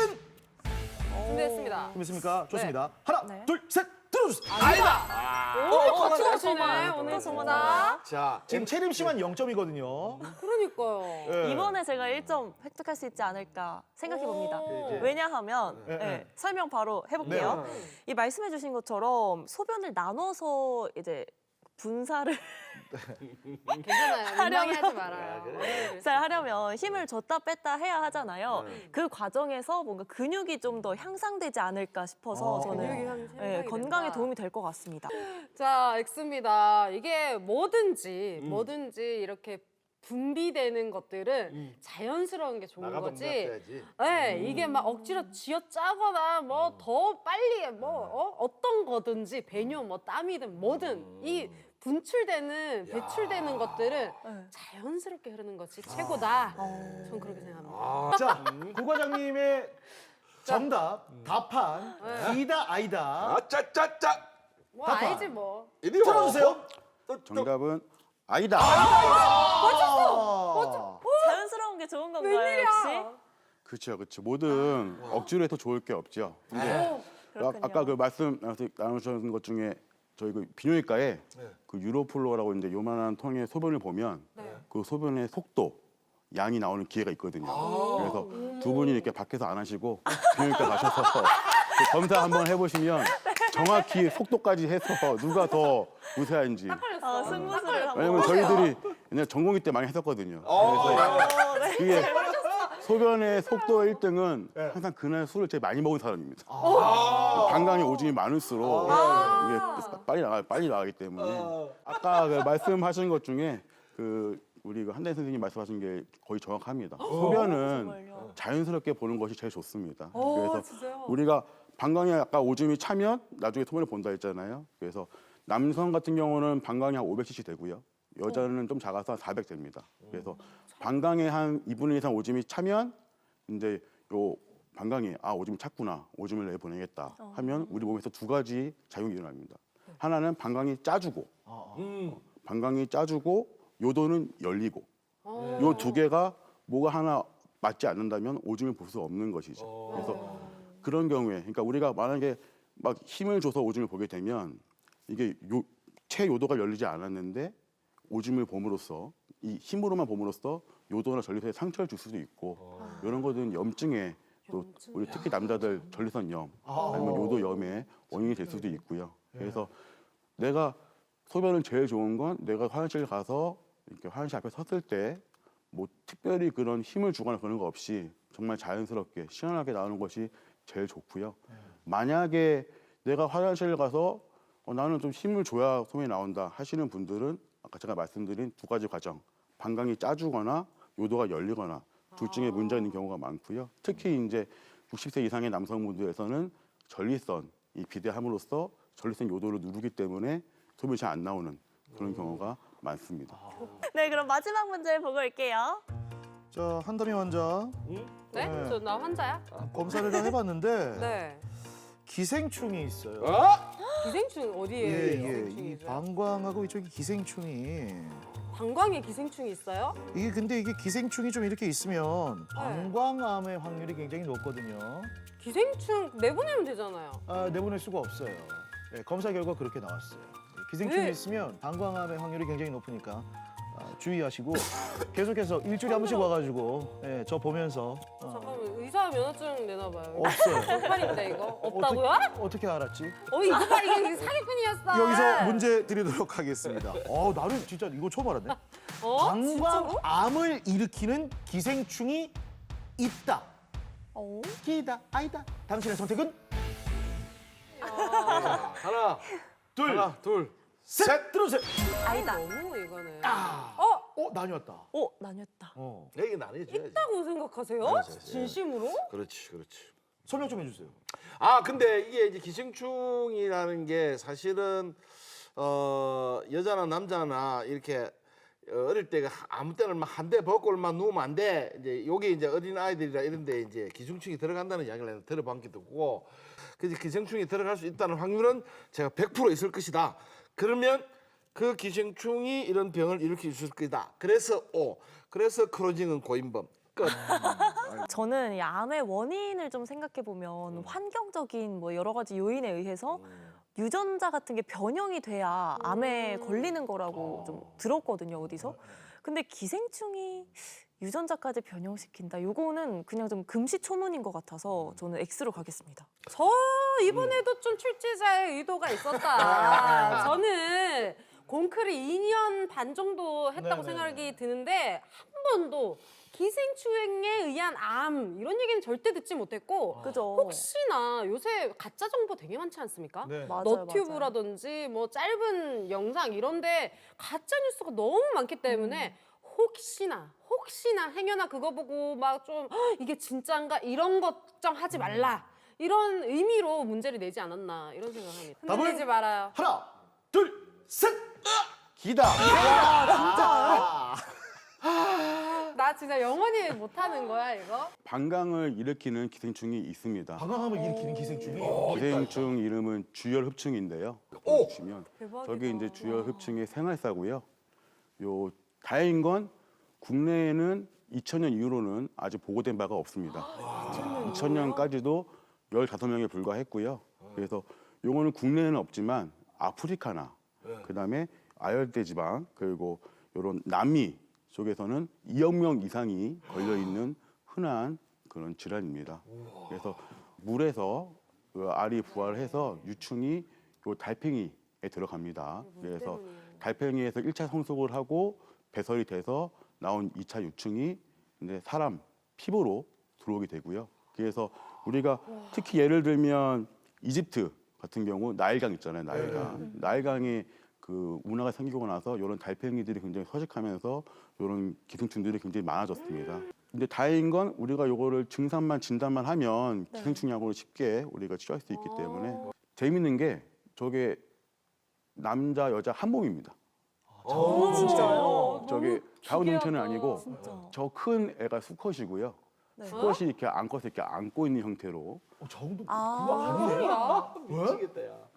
준비했습니다. 준비했습니까? 좋습니다. 하나, 네. 둘, 셋, 들어주세요. 오, 같이 가시네 오늘 진짜. 자, 지금 채림 씨만 0점이거든요. 그러니까요. 이번에 제가 1점 획득할 수 있지 않을까 생각해 봅니다. 오. 왜냐하면 네, 네. 설명 바로 해볼게요. 이 말씀해 주신 것처럼 소변을 나눠서 이제 분사를 괜찮아요. 민망해하지 말아요. 잘 하려면 힘을 줬다 뺐다 해야 하잖아요. 그 과정에서 뭔가 근육이 좀 더 향상되지 않을까 싶어서 근육이 저는 향상이 건강에 된다. 도움이 될 것 같습니다. 자, X입니다. 이게 뭐든지 이렇게 분비되는 것들은 자연스러운 게 좋은 거지. 네, 이게 막 억지로 쥐어짜거나 뭐 더 빨리 뭐 어떤 거든지 배뇨 뭐 땀이든 뭐든 이 분출되는 배출되는 것들은 자연스럽게 흐르는 것이 최고다. 전 그렇게 생각합니다. 자, 구 과장님의 정답, 답판, 끼다 아이다. 짜짜짜. 뭐 답판. 알지 뭐. 이리 와. 틀어주세요. 정답은 아이다. 자연스러운 게 좋은 건가요, 웬일이야? 역시? 그렇죠. 뭐든 억지로 해서 좋을 게 없죠. 근데 그렇군요. 아까 그 말씀 나누신 것 중에 저희 그 비뇨기과에 그 유로플로라고 이제 요만한 통의 소변을 보면 그 소변의 속도, 양이 나오는 기회가 있거든요. 그래서 두 분이 이렇게 밖에서 안 하시고 비뇨기과 가셔서 그 검사 한번 해보시면 정확히 속도까지 해서 누가 더 우세한지. 승부수를 한번. 왜냐면 저희들이 옛날 전공의 때 많이 했었거든요. 그래서 그게 소변의 속도 1등은 항상 그날 술을 제일 많이 먹은 사람입니다. 방광에 오줌이 많을수록 이게 빨리 나가기 때문에 아까 그 말씀하신 것 중에 그 우리 그 한대 선생님 말씀하신 게 거의 정확합니다. 소변은 정말요? 자연스럽게 보는 것이 제일 좋습니다. 오, 그래서 진짜요? 우리가 방광에 아까 오줌이 차면 나중에 소변을 본다 했잖아요. 그래서 남성 같은 경우는 방광이 한 500cc 되고요. 여자는 좀 작아서 한 400 됩니다. 그래서 방광에 한 2분의 1 이상 오줌이 차면 이제 요 방광이 오줌이 찼구나, 오줌을 내보내겠다 하면 우리 몸에서 두 가지 작용이 일어납니다. 하나는 방광이 짜주고, 방광이 짜주고 요도는 열리고, 요 두 개가 뭐가 하나 맞지 않는다면 오줌을 볼 수 없는 것이죠. 그래서 그런 경우에, 그러니까 우리가 만약에 막 힘을 줘서 오줌을 보게 되면 이게 체요도가 열리지 않았는데 오줌을 봄으로써 이 힘으로만 봄으로써 요도나 전리선에 상처를 줄 수도 있고 이런 것들은 염증에 또 우리 특히 남자들 전리선염 아니면 요도염의 원인이 될 수도 있고요. 그래서 내가 소변을 제일 좋은 건 내가 화장실 가서 이렇게 화장실 앞에 섰을 때 뭐 특별히 그런 힘을 주거나 그런 거 없이 정말 자연스럽게 시원하게 나오는 것이 제일 좋고요. 만약에 내가 화장실 가서 나는 좀 힘을 줘야 소변이 나온다 하시는 분들은 아까 제가 말씀드린 두 가지 과정, 방광이 짜주거나 요도가 열리거나 둘 중에 문제가 있는 경우가 많고요. 특히 이제 60세 이상의 남성분들에서는 전리선이 비대함으로써 전리선 요도를 누르기 때문에 소변이 잘 안 나오는 그런 경우가 많습니다. 네, 그럼 마지막 문제 보고 올게요. 자, 한담이 환자 네? 네. 저 나 환자야? 검사를 다 해봤는데 네. 기생충이 있어요. 기생충 어디에 이 기생충이 있어요? 방광하고 이쪽에 기생충이 방광에 기생충이 있어요? 근데 이게 기생충이 좀 이렇게 있으면 방광암의 확률이 굉장히 높거든요. 기생충 내보내면 되잖아요. 내보낼 수가 없어요. 검사 결과 그렇게 나왔어요. 기생충이 네. 있으면 방광암의 확률이 굉장히 높으니까 주의하시고 계속해서 일주일에 한 번씩 와가지고 저 보면서 잠깐만 의사 면허증 내놔봐요. 없어요. 정팔인데 이거 없다고요? 어떻게 알았지? 이거 봐 이게 사기꾼이었어. 여기서 문제 드리도록 하겠습니다. 나는 진짜 이거 처음 알았네. 진짜로? 방광암을 일으키는 기생충이 있다. 어? 끼다 아이다. 당신의 선택은 하나, 둘, 셋. 들어주세요. 아니다. 너무 이거는 나뉘었다. 나뉘었다. 얘기 나눠줘야지. 있다고 생각하세요? 진심으로? 그렇지. 설명 좀 해주세요. 근데 이게 이제 기생충이라는 게 사실은 여자나 남자나 이렇게 어릴 때 아무 때나 막 한 대 벗고만 누우면 안 돼. 이제 여기 이제 어린 아이들이라 이런데 이제 기생충이 들어간다는 이야기를 들어본 게 듣고, 그래서 기생충이 들어갈 수 있다는 확률은 제가 100% 있을 것이다. 그러면 그 기생충이 이런 병을 일으킬 수 있을 것이다. 그래서 그래서 크로징은 고인범. 끝. 저는 이 암의 원인을 좀 생각해 보면 환경적인 뭐 여러 가지 요인에 의해서 유전자 같은 게 변형이 돼야 암에 걸리는 거라고 좀 들었거든요, 어디서. 근데 기생충이 유전자까지 변형시킨다. 요거는 그냥 좀 금시초문인 것 같아서 저는 X로 가겠습니다. 저 이번에도 좀 출제자의 의도가 있었다. 저는 공크를 2년 반 정도 했다고 생각이 드는데 한 번도 기생충에 의한 암 이런 얘기는 절대 듣지 못했고 그죠? 혹시나 요새 가짜 정보 되게 많지 않습니까? 네. 맞아요, 너튜브라든지 뭐 짧은 영상 이런데 가짜 뉴스가 너무 많기 때문에 혹시나 행여나 그거 보고 막 좀 이게 진짜인가 이런 걱정하지 말라 이런 의미로 문제를 내지 않았나 이런 생각합니다. 답은? 흔들리지 말아요. 하나, 둘, 셋. 기다. 나 진짜 영원히 못하는 거야 이거? 방광을 일으키는 기생충이 있습니다. 방광암을 일으키는 기생충이. 기생충 이름은 주열흡충인데요. 오! 보시면 대박이다. 저게 이제 주열흡충의 생활사고요. 요 다행인 건 국내에는 2000년 이후로는 아직 보고된 바가 없습니다. 2000년까지도 15명에 불과했고요. 그래서 요거는 국내에는 없지만 아프리카나 그다음에 아열대 지방 그리고 요런 남미 쪽에서는 2억 명 이상이 걸려 있는 흔한 그런 질환입니다. 그래서 물에서 그 알이 부화해서 유충이 요 달팽이에 들어갑니다. 그래서 달팽이에서 1차 성숙을 하고 배설이 돼서 나온 2차 유충이 이제 사람 피부로 들어오게 되고요. 그래서 우리가 특히 예를 들면 이집트 같은 경우 나일강 있잖아요. 나일강. 나일강에 그 운하가 생기고 나서 이런 달팽이들이 굉장히 서식하면서 이런 기생충들이 굉장히 많아졌습니다. 근데 다행인 건 우리가 요거를 증상만 진단만 하면 기생충 약으로 쉽게 우리가 치료할 수 있기 때문에 재밌는 게 저게 남자 여자 한 몸입니다. 진짜요? 저게 다운형체는 신기하다. 아니고 진짜. 저 큰 애가 수컷이고요. 네. 수컷이 이렇게 암컷을 이렇게 안고 있는 형태로. 정도 아,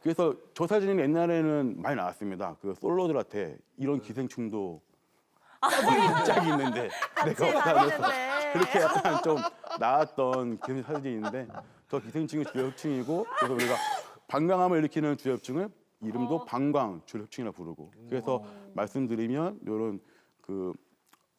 그래서 저 사진은 옛날에는 많이 나왔습니다. 그 솔로들한테 이런 기생충도 짝이 있는데 같이 내가 어떡하겠어. 다니는데. 그렇게 약간 좀 나왔던 기생 사진인데 저 기생충이 주혈흡충이고 그래서 우리가 방광암을 일으키는 주혈흡충을 이름도 방광 주혈흡충이라 부르고 그래서 말씀드리면 이런 그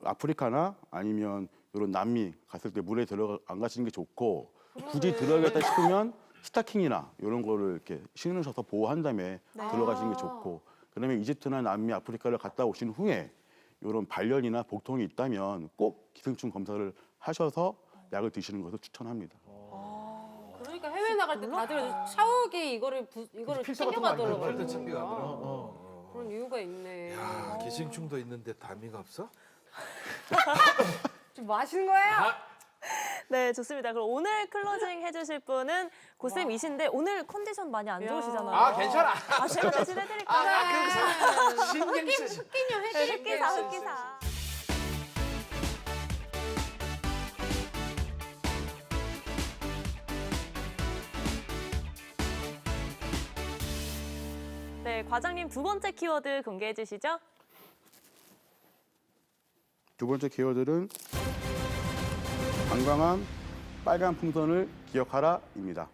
아프리카나 아니면 이런 남미 갔을 때 물에 들어가 안 가시는 게 좋고 굳이 들어가겠다 싶으면 스타킹이나 이런 거를 이렇게 신으셔서 보호한 다음에 들어가시는 게 좋고 그다음에 이집트나 남미 아프리카를 갔다 오신 후에 이런 발열이나 복통이 있다면 꼭 기생충 검사를 하셔서 약을 드시는 것을 추천합니다. 그러니까 해외 나갈 때 다들 샤워기 이거를 필터 같은 거 많이 챙겨가더라고요. 필터 챙겨가더라. 그런 이유가 있네. 야, 기생충도 있는데 담이가 없어? 좀 마시는 거예요? 네, 좋습니다. 그럼 오늘 클로징 해주실 분은 고쌤이신데 오늘 컨디션 많이 안 좋으시잖아요. 아, 괜찮아. 제가 대신 해드릴까요? 신경 쓰지. 흑기녀 흑기사, 흑기사. 네, 과장님 두 번째 키워드 공개해 주시죠. 두 번째 키워드는 방광암 빨간 풍선을 기억하라입니다.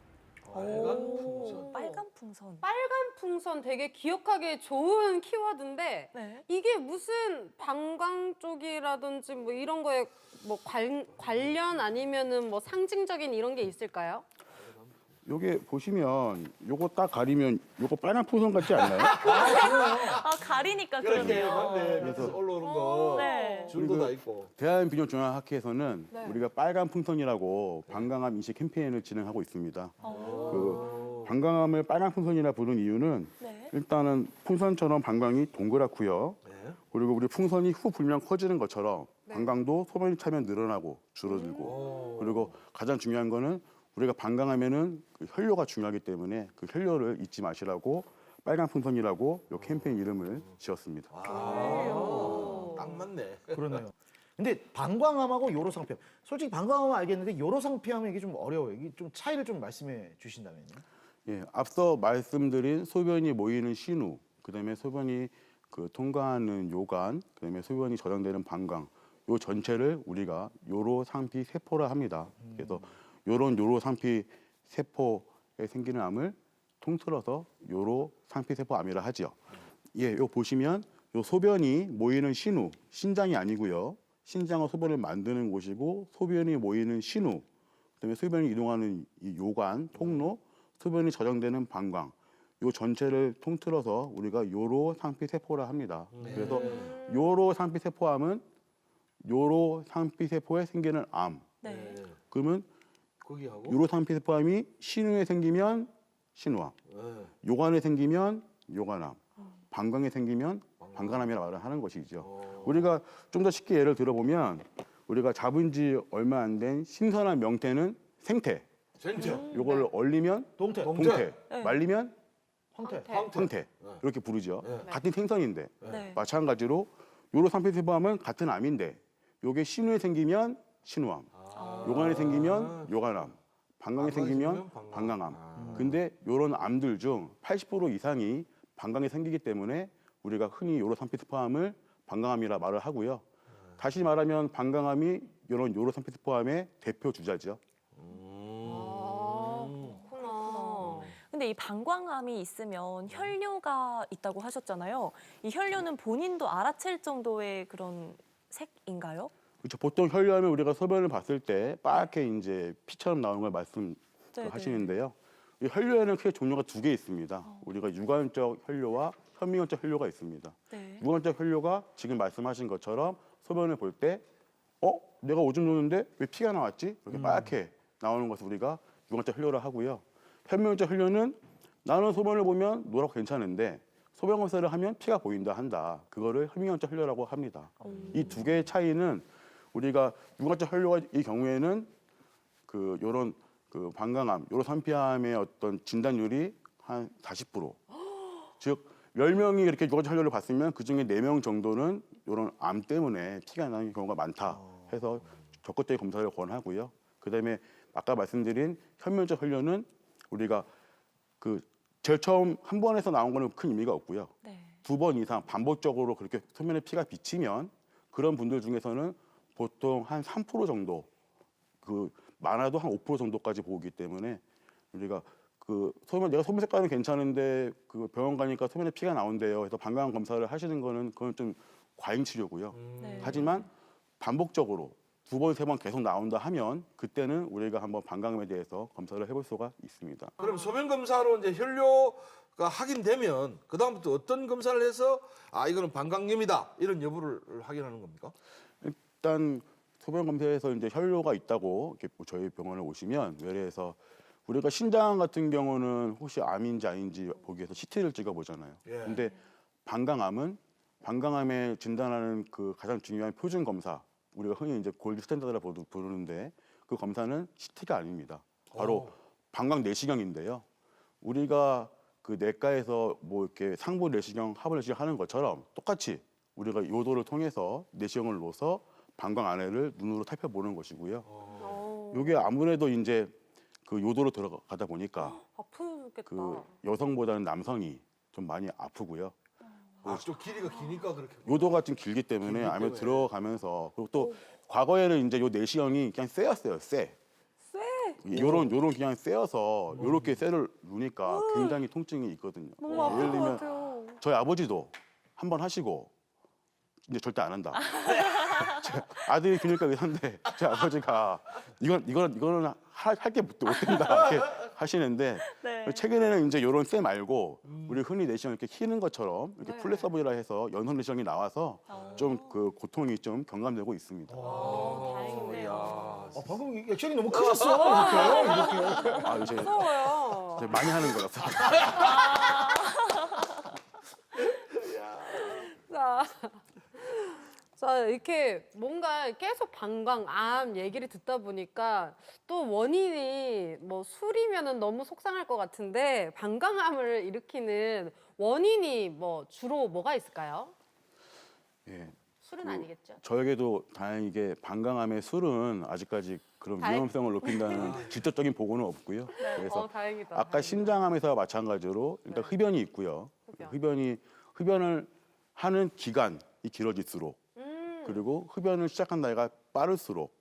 빨간 풍선. 빨간 풍선 되게 기억하기 좋은 키워드인데 네. 이게 무슨 방광 쪽이라든지 뭐 이런 거에 뭐 관련 아니면은 뭐 상징적인 이런 게 있을까요? 요게 보시면 요거 딱 가리면 요거 빨간 풍선 같지 않나요? 아, 가리니까 그러네요. 맞네. 그래서 올라오는 거. 네. 줄도 다 있고. 대한비뇨종합학회에서는 우리가 빨간 풍선이라고 방광암 인식 캠페인을 진행하고 있습니다. 그 방광암을 빨간 풍선이라 부른 이유는 네. 일단은 풍선처럼 방광이 동그랗고요. 그리고 우리 풍선이 후 불면 커지는 것처럼 방광도 소변이 차면 늘어나고 줄어들고 그리고 가장 중요한 거는 우리가 방광하면은 그 혈뇨가 중요하기 때문에 그 혈뇨를 잊지 마시라고 빨간 풍선이라고 요 캠페인 이름을 지었습니다. 딱 맞네. 그러네요. 근데 방광암하고 요로상피암. 솔직히 방광암은 알겠는데 요로상피암은 이게 좀 어려워요. 이게 좀 차이를 좀 말씀해 주신다면요. 예, 앞서 말씀드린 소변이 모이는 신우, 그다음에 소변이 통과하는 요관, 그다음에 소변이 저장되는 방광, 요 전체를 우리가 요로상피 세포라 합니다. 그래서 요런 요로상피 세포에 생기는 암을 통틀어서 요로상피 세포암이라 하죠. 예, 요 보시면 요 소변이 모이는 신우, 신장이 아니고요. 신장과 소변을 만드는 곳이고 소변이 모이는 신우, 그다음에 소변이 이동하는 이 요관, 통로, 소변이 저장되는 방광, 요 전체를 통틀어서 우리가 요로상피 세포라 합니다. 그래서 요로상피 세포암은 요로상피 세포에 생기는 암. 네. 그러면 거기하고 요로상피 세포암이 신우에 생기면 신우암, 요관에 생기면 요관암, 방광에 생기면 방광암이라고 말을 하는 것이죠. 우리가 좀 더 쉽게 예를 들어보면 우리가 잡은 지 얼마 안 된 신선한 명태는 생태, 생태. 요걸 얼리면 동태, 동태, 네. 말리면 황태. 황태 이렇게 부르죠. 같은 생선인데 네. 마찬가지로 요로상피 세포암은 같은 암인데 요게 신우에 생기면 신우암, 요관에 생기면 요관암, 방광에 생기면 방광암. 근데 요런 암들 중 80% 이상이 방광에 생기기 때문에 우리가 흔히 요로상피 세포암을 방광암이라 말을 하고요. 다시 말하면 방광암이 이런 요로상피 세포암의 대표 주자죠. 그렇구나. 근데 이 방광암이 있으면 혈뇨가 있다고 하셨잖아요. 이 혈뇨는 본인도 알아챌 정도의 그런 색인가요? 그렇죠. 보통 혈뇨하면 우리가 소변을 봤을 때 빨갛게 이제 피처럼 나오는 걸 말씀하시는데요. 이 혈뇨에는 크게 종류가 두 개 있습니다. 우리가 유관적 혈뇨와 현미경적 혈뇨가 있습니다. 네. 유관적 혈뇨가 지금 말씀하신 것처럼 소변을 볼 때, 내가 오줌 누는데 왜 피가 나왔지? 이렇게 빨갛게 나오는 것을 우리가 유관적 혈뇨라 하고요. 현미경적 혈뇨는 나는 소변을 보면 노랗고 괜찮은데 소변 검사를 하면 피가 보인다 한다. 그거를 현미경적 혈뇨라고 합니다. 이 두 개의 차이는 우리가 유관적 혈뇨의 경우에는 요런 방광암, 요로상피암의 어떤 진단율이 한 40%. 즉 10명이 이렇게 유관적 혈뇨를 봤으면 그중에 4명 정도는 이런 암 때문에 피가 나는 경우가 많다 해서 적극적인 검사를 권하고요. 그다음에 아까 말씀드린 현미경적 혈뇨는 우리가 제일 처음 한 번에서 나온 거는 큰 의미가 없고요. 네. 2번 이상 반복적으로 그렇게 소변에 피가 비치면 그런 분들 중에서는 보통 한 3% 정도, 많아도 한 5% 정도까지 보기 때문에 우리가 내가 소변 색깔은 괜찮은데 병원 가니까 소변에 피가 나온대요. 해서 방광 검사를 하시는 거는 그건 좀 과잉 치료고요. 네. 하지만 반복적으로 2번, 3번 계속 나온다 하면 그때는 우리가 한번 방광암에 대해서 검사를 해볼 수가 있습니다. 그럼 소변 검사로 이제 혈뇨가 확인되면 그 다음부터 어떤 검사를 해서 이거는 방광염이다 이런 여부를 확인하는 겁니까? 일단 소변 검사에서 이제 혈뇨가 있다고 이렇게 저희 병원에 오시면 외래에서 우리가 신장 같은 경우는 혹시 암인지 아닌지 보기 위해서 CT를 찍어보잖아요. 예. 근데 방광암에 진단하는 가장 중요한 표준 검사, 우리가 흔히 이제 골드 스탠다드라고 부르는데 그 검사는 CT가 아닙니다. 바로 방광 내시경인데요. 우리가 내과에서 뭐 이렇게 상부 내시경, 하부 내시경 하는 것처럼 똑같이 우리가 요도를 통해서 내시경을 넣어서 방광 안에를 눈으로 살펴보는 것이고요. 이게 아무래도 이제 요도로 들어가다 보니까 아프겠다. 여성보다는 남성이 좀 많이 아프고요. 좀 길이가 기니까 그렇게. 요도가 좀 길기 때문에 안에 들어가면서 그리고 또 과거에는 이제 요 내시경이 그냥 쎄였어요, 쎄. 요런 그냥 쎄여서 요렇게 쎄를 누니까 굉장히 통증이 있거든요. 너무 아플 예를 것 들면 같아요. 저희 아버지도 한 번 하시고 이제 절대 안 한다. 제 아들이 기니까 의사인데 제 아버지가 이거는 할 게 못 된다 이렇게 하시는데 네. 최근에는 이제 이런 쎄 말고 우리 흔히 내시경 이렇게 키는 것처럼 이렇게 네. 플렉서블이라 해서 연선 내시경이 나와서 좀 고통이 좀 경감되고 있습니다. 다행이네요. 방금 액션이 너무 크셨어. 이렇게. 이제 무서워요. 많이 하는 거라서. 자, 이렇게 뭔가 계속 방광암 얘기를 듣다 보니까 또 원인이 뭐 술이면은 너무 속상할 것 같은데 방광암을 일으키는 원인이 뭐 주로 뭐가 있을까요? 예. 술은 아니겠죠? 저에게도 다행히게 방광암의 술은 아직까지 그런 위험성을 높인다는 직접적인 보고는 없고요. 그래서 다행이다. 아까 신장암에서와 마찬가지로 일단 흡연이 있고요. 흡연을 하는 기간이 길어질수록 그리고 흡연을 시작한 나이가 빠를수록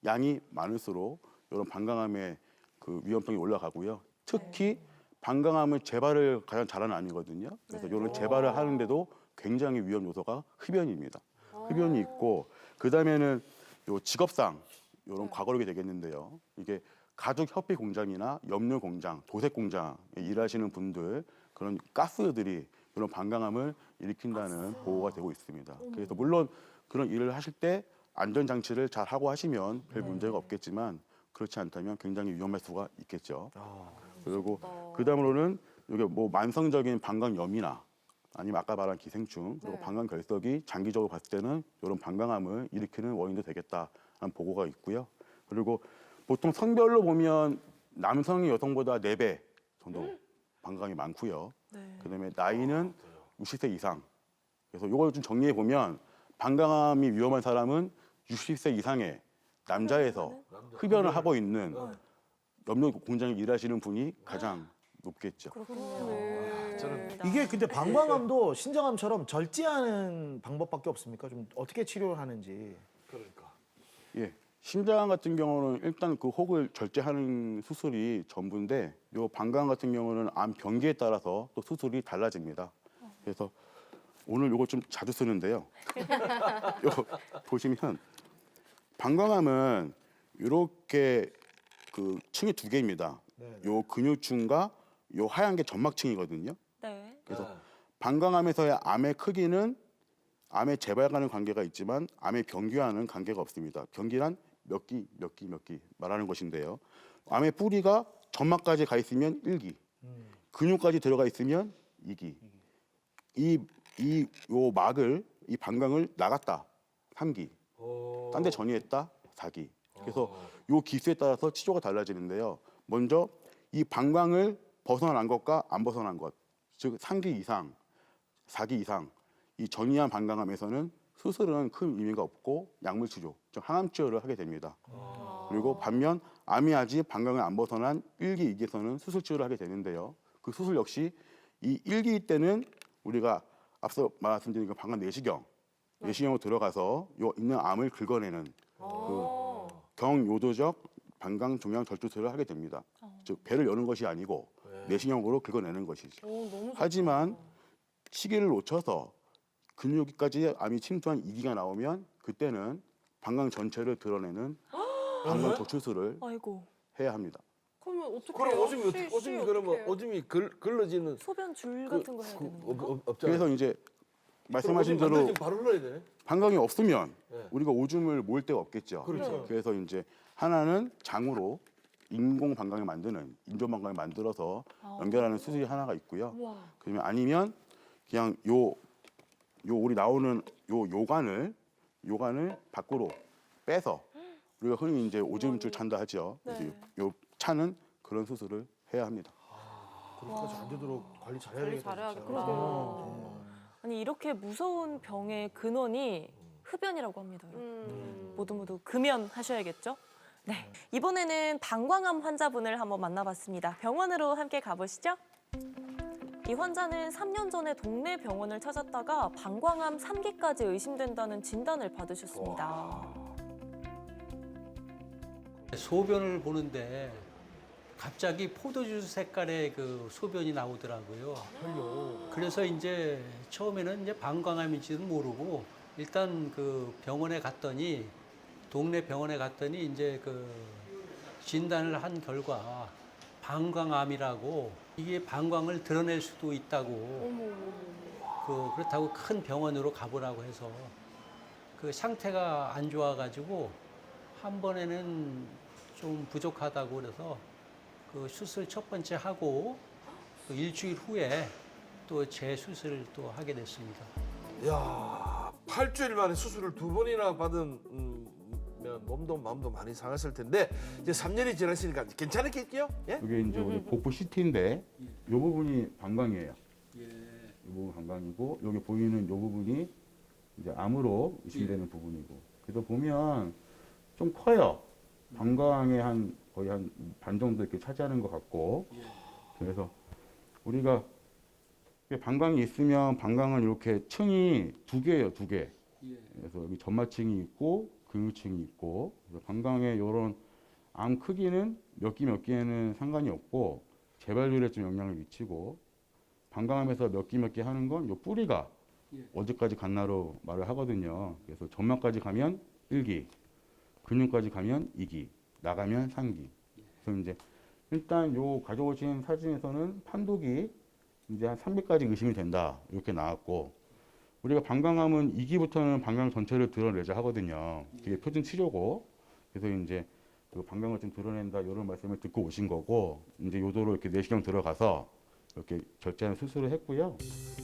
양이 많을수록 이런 방광암의 그 위험성이 올라가고요. 특히 방광암은 재발을 가장 잘하는 암이거든요. 그래서 이런 재발을 하는데도 굉장히 위험 요소가 흡연입니다. 흡연이 있고 그다음에는 요 직업상 이런 과거력이 되겠는데요. 이게 가죽 협회 공장이나 염료 공장, 도색 공장에 일하시는 분들 그런 가스들이 이런 방광암을 일으킨다는 보고가 되고 있습니다. 그래서 물론 그런 일을 하실 때 안전 장치를 잘 하고 하시면 별 문제가 없겠지만 그렇지 않다면 굉장히 위험할 수가 있겠죠. 그리고 그다음으로는 이게 뭐 만성적인 방광염이나 아니면 아까 말한 기생충 그리고 방광결석이 장기적으로 봤을 때는 이런 방광암을 일으키는 원인도 되겠다라는 보고가 있고요. 그리고 보통 성별로 보면 남성이 여성보다 4배 정도 방광이 많고요. 그다음에 나이는 60세 이상. 그래서 이걸 좀 정리해 보면 방광암이 위험한 사람은 60세 이상의 남자에서 흡연을 하고 있는 염료 공장에 일하시는 분이 가장 높겠죠. 이게 근데 방광암도 신장암처럼 절제하는 방법밖에 없습니까? 좀 어떻게 치료를 하는지. 그러니까. 예. 신장암 같은 경우는 일단 그 혹을 절제하는 수술이 전부인데 요 방광암 같은 경우는 암 병기에 따라서 또 수술이 달라집니다. 그래서 오늘 요거 좀 자주 쓰는데요. 요 보시면 방광암은 이렇게 그 층이 2개입니다. 요 근육층과 요 하얀 게 점막층이거든요. 네. 그래서 방광암에서의 암의 크기는 암의 재발과는 관계가 있지만 암의 병기와는 관계가 없습니다. 병기란 몇 기 말하는 것인데요. 암의 뿌리가 점막까지 가 있으면 1기, 근육까지 들어가 있으면 2기. 요 막을 이 방광을 나갔다 3기, 딴 데 전이했다 4기. 그래서 요 기수에 따라서 치료가 달라지는데요. 먼저 이 방광을 벗어난 것과 안 벗어난 것, 즉 3기 이상, 4기 이상 이 전이한 방광암에서는 수술은 큰 의미가 없고 약물 치료, 즉 항암 치료를 하게 됩니다. 그리고 반면 암이 아직 방광을 안 벗어난 1기, 2기에서는 수술 치료를 하게 되는데요. 그 수술 역시 이 1기 때는 우리가 앞서 말씀드린 그 방광 내시경으로 들어가서 요 있는 암을 긁어내는 그 경요도적 방광 종양 절주술을 하게 됩니다. 즉 배를 여는 것이 아니고 내시경으로 긁어내는 것이죠. 하지만 시기를 놓쳐서 근육까지 암이 침투한 2기가 나오면 그때는 방광 전체를 드러내는 방광 적출술을 아이고. 해야 합니다. 그러면 어떻게 그럼 오줌이 그러면 오줌이 걸러지는 소변 줄 같은 거 해야 되는 건가? 없잖아요. 그래서 이제 말씀하신 대로 만들어지면 바로 넣어야 되네. 방광이 없으면 네. 우리가 오줌을 모을 데가 없겠죠. 그렇죠. 그래서 이제 하나는 장으로 인공 방광을 만드는 인조 방광을 만들어서 연결하는 수술이 하나가 있고요. 그러면 아니면 그냥 요 우리 나오는 요 요관을 밖으로 빼서 우리가 흔히 이제 오줌줄 찬다 하죠. 그래서 요 차는 그런 수술을 해야 합니다. 그렇게까지 안 되도록 관리 잘해야 관리 되겠다. 잘해야 돼. 진짜. 그러게요. 아니 이렇게 무서운 병의 근원이 흡연이라고 합니다. 모두 금연하셔야겠죠? 네. 이번에는 방광암 환자분을 한번 만나봤습니다. 병원으로 함께 가보시죠. 이 환자는 3년 전에 동네 병원을 찾았다가 방광암 3기까지 의심된다는 진단을 받으셨습니다. 소변을 보는데 갑자기 포도주스 색깔의 그 소변이 나오더라고요. 그래서 이제 처음에는 이제 방광암인지도 모르고 일단 그 병원에 갔더니 동네 병원에 갔더니 이제 그 진단을 한 결과 방광암이라고 이게 방광을 드러낼 수도 있다고 그렇다고 큰 병원으로 가보라고 해서 그 상태가 안 좋아가지고 한 번에는 좀 부족하다고 그래서 그 수술 첫 번째 하고 그 일주일 후에 또 재수술을 또 하게 됐습니다. 야, 8주일 만에 수술을 2번이나 받은 몸도 마음도 많이 상했을 텐데 이제 3년이 지났으니까 괜찮았겠죠? 예? 이게 이제 우리 복부 CT인데 이 부분이 방광이에요. 방광이고 여기 보이는 이 부분이 이제 암으로 의심되는 부분이고 그래서 보면 좀 커요. 방광의 거의 한 반 정도 이렇게 차지하는 것 같고 그래서 우리가 방광이 있으면 방광은 이렇게 층이 두 개예요, 두 개. 그래서 여기 점막층이 있고 근육층이 있고 그래서 방광의 이런 암 크기는 몇 개에는 상관이 없고 재발률에 좀 영향을 미치고 방광암에서 몇 개 하는 건 요 뿌리가 어디까지 갔나로 말을 하거든요. 그래서 점막까지 가면 1기, 근육까지 가면 2기, 나가면 3기. 그래서 이제 일단 요 가져오신 사진에서는 판독이 이제 한 3기까지 의심이 된다 이렇게 나왔고 우리가 방광암은 2기부터는 방광 전체를 드러내자 하거든요. 그게 표준 치료고 그래서 이제 그 방광을 좀 드러낸다 이런 말씀을 듣고 오신 거고 이제 요도로 이렇게 내시경 들어가서 이렇게 절제하는 수술을 했고요.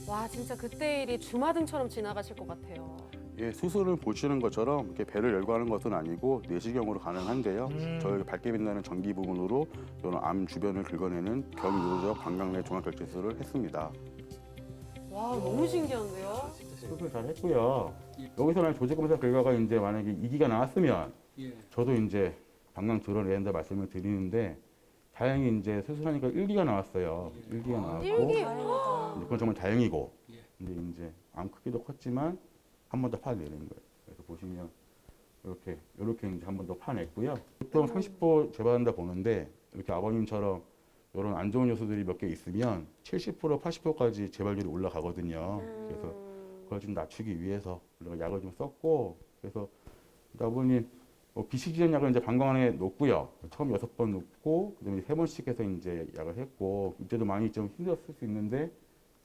와 진짜 그때 일이 주마등처럼 지나가실 것 같아요. 예, 수술을 보시는 것처럼 이렇게 배를 열고 하는 것은 아니고 내시경으로 가능한데요. 저희 밝게 빛나는 전기 부분으로 이런 암 주변을 긁어내는 경유도적 방광내 종합결제술을 했습니다. 와 너무 신기한데요? 수술 잘 했고요. 여기서는 조직검사 결과가 이제 만약에 2기가 나왔으면 저도 이제 방광 드러낸다 말씀을 드리는데 다행히 이제 수술하니까 1기가 나왔어요. 1기가 나왔고 이제 그건 정말 다행이고 근데 이제 암 크기도 컸지만 한 번 더 파내는 거예요. 그래서 보시면 이렇게 이제 한 번 더 파냈고요. 보통 30% 재발한다 보는데 이렇게 아버님처럼 이런 안 좋은 요소들이 몇 개 있으면 70% 80%까지 재발률이 올라가거든요. 그래서 그걸 좀 낮추기 위해서 우리가 약을 좀 썼고 그래서 아버님 BCG 약을 이제 방광 안에 놓고요. 처음 6번 놓고 그다음에 3번씩 해서 이제 약을 했고 이때도 많이 좀 힘들었을 수 있는데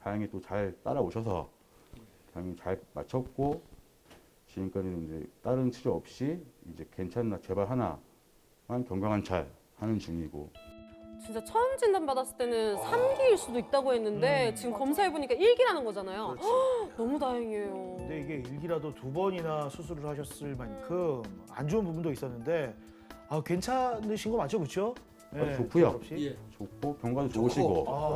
다행히 또 잘 따라오셔서 다행히 잘 맞췄고 지금까지는 이제 다른 치료 없이 이제 괜찮나 재발 하나만 경과관 잘 하는 중이고. 진짜 처음 진단 받았을 때는 3기일 수도 있다고 했는데 지금 검사해 보니까 1기라는 거잖아요. 헉, 너무 다행이에요. 근데 이게 일기라도 2번이나 수술을 하셨을 만큼 안 좋은 부분도 있었는데 괜찮으신 거 맞죠, 그렇죠? 좋고요. 좋고 경과도 좋으시고.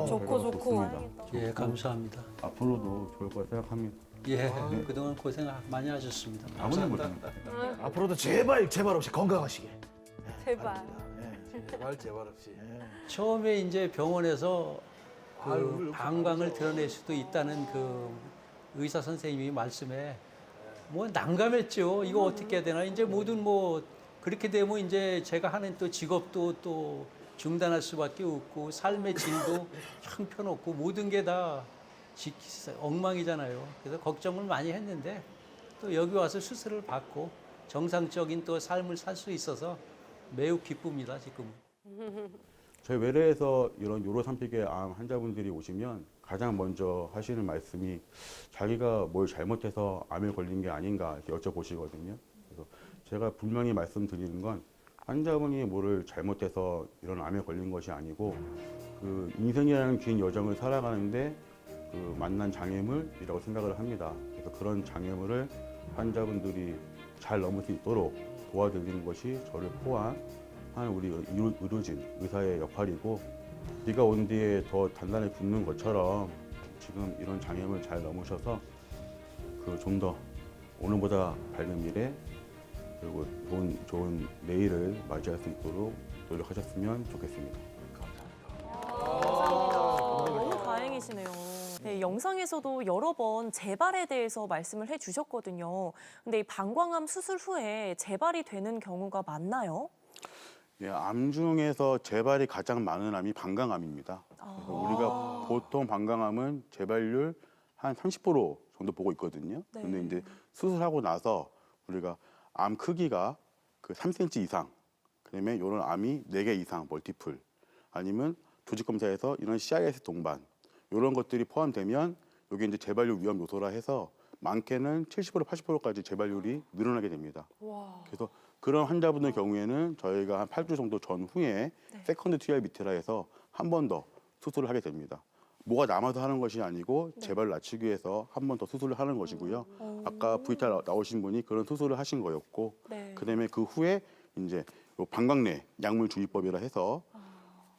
좋고, 결과가 좋고. 좋습니다. 예, 감사합니다. 앞으로도 좋을 거라 생각합니다. 예, 그동안 고생 많이 하셨습니다. 아버님 감사합니다. 고생. 앞으로도 제발 없이 건강하시게. 제발. 제발 없이. 처음에 이제 병원에서 아유, 그 방광을 드러낼 수도 있다는 그 의사 선생님이 말씀에 뭐 난감했죠. 이거 어떻게 해야 되나? 이제 모든 뭐 그렇게 되면 이제 제가 하는 또 직업도 또 중단할 수밖에 없고 삶의 질도 형편없고 모든 게 다 엉망이잖아요. 그래서 걱정을 많이 했는데 또 여기 와서 수술을 받고 정상적인 또 삶을 살 수 있어서 매우 기쁩니다, 지금. 저희 외래에서 이런 요로산픽의 암 환자분들이 오시면 가장 먼저 하시는 말씀이 자기가 뭘 잘못해서 암에 걸린 게 아닌가 이렇게 여쭤보시거든요. 그래서 제가 분명히 말씀드리는 건 환자분이 뭐를 잘못해서 이런 암에 걸린 것이 아니고 그 인생이라는 긴 여정을 살아가는데 그 만난 장애물이라고 생각을 합니다. 그래서 그런 장애물을 환자분들이 잘 넘을 수 있도록 도와드리는 것이 저를 포함한 우리 의료진, 의사의 역할이고 비가 온 뒤에 더 단단히 붙는 것처럼 지금 이런 장애물 잘 넘으셔서 그 좀 더 오늘보다 밝은 미래 그리고 좋은 내일을 맞이할 수 있도록 노력하셨으면 좋겠습니다. 너무 다행이시네요. 네, 영상에서도 여러 번 재발에 대해서 말씀을 해주셨거든요. 근데 이 방광암 수술 후에 재발이 되는 경우가 많나요? 예, 암 중에서 재발이 가장 많은 암이 방광암입니다. 그래서 우리가 보통 방광암은 재발률 한 30% 정도 보고 있거든요. 네. 근데 이제 수술하고 나서 우리가 암 크기가 그 3cm 이상, 그다음에 이런 암이 4개 이상 멀티플, 아니면 조직 검사에서 이런 CIS 동반 이런 것들이 포함되면 여기 이제 재발률 위험 요소라 해서 많게는 70% 80%까지 재발률이 늘어나게 됩니다. 와. 그래서 그런 환자분들 경우에는 저희가 한 8주 정도 전후에 세컨드 TURBT라 해서 한 번 더 수술을 하게 됩니다. 뭐가 남아서 하는 것이 아니고 재발을 낮추기 위해서 한 번 더 수술을 하는 것이고요. 아까 V타 나오신 분이 그런 수술을 하신 거였고, 네. 그다음에 그 후에 이제 요 방광내 약물 주의법이라 해서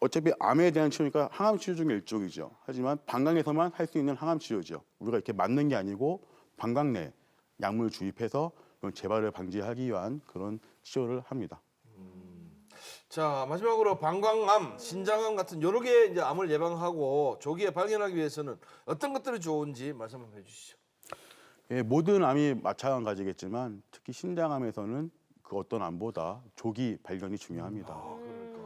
어차피 암에 대한 치료니까 항암 치료 중에 일종이죠. 하지만 방광에서만 할 수 있는 항암 치료죠. 우리가 이렇게 맞는 게 아니고 방광 내 약물 주입해서 이런 재발을 방지하기 위한 그런 치료를 합니다. 자, 마지막으로 방광암, 신장암 같은 여러 개 이제 암을 예방하고 조기에 발견하기 위해서는 어떤 것들이 좋은지 말씀 한번 해주시죠. 예, 모든 암이 마찬가지겠지만 특히 신장암에서는 그 어떤 암보다 조기 발견이 중요합니다.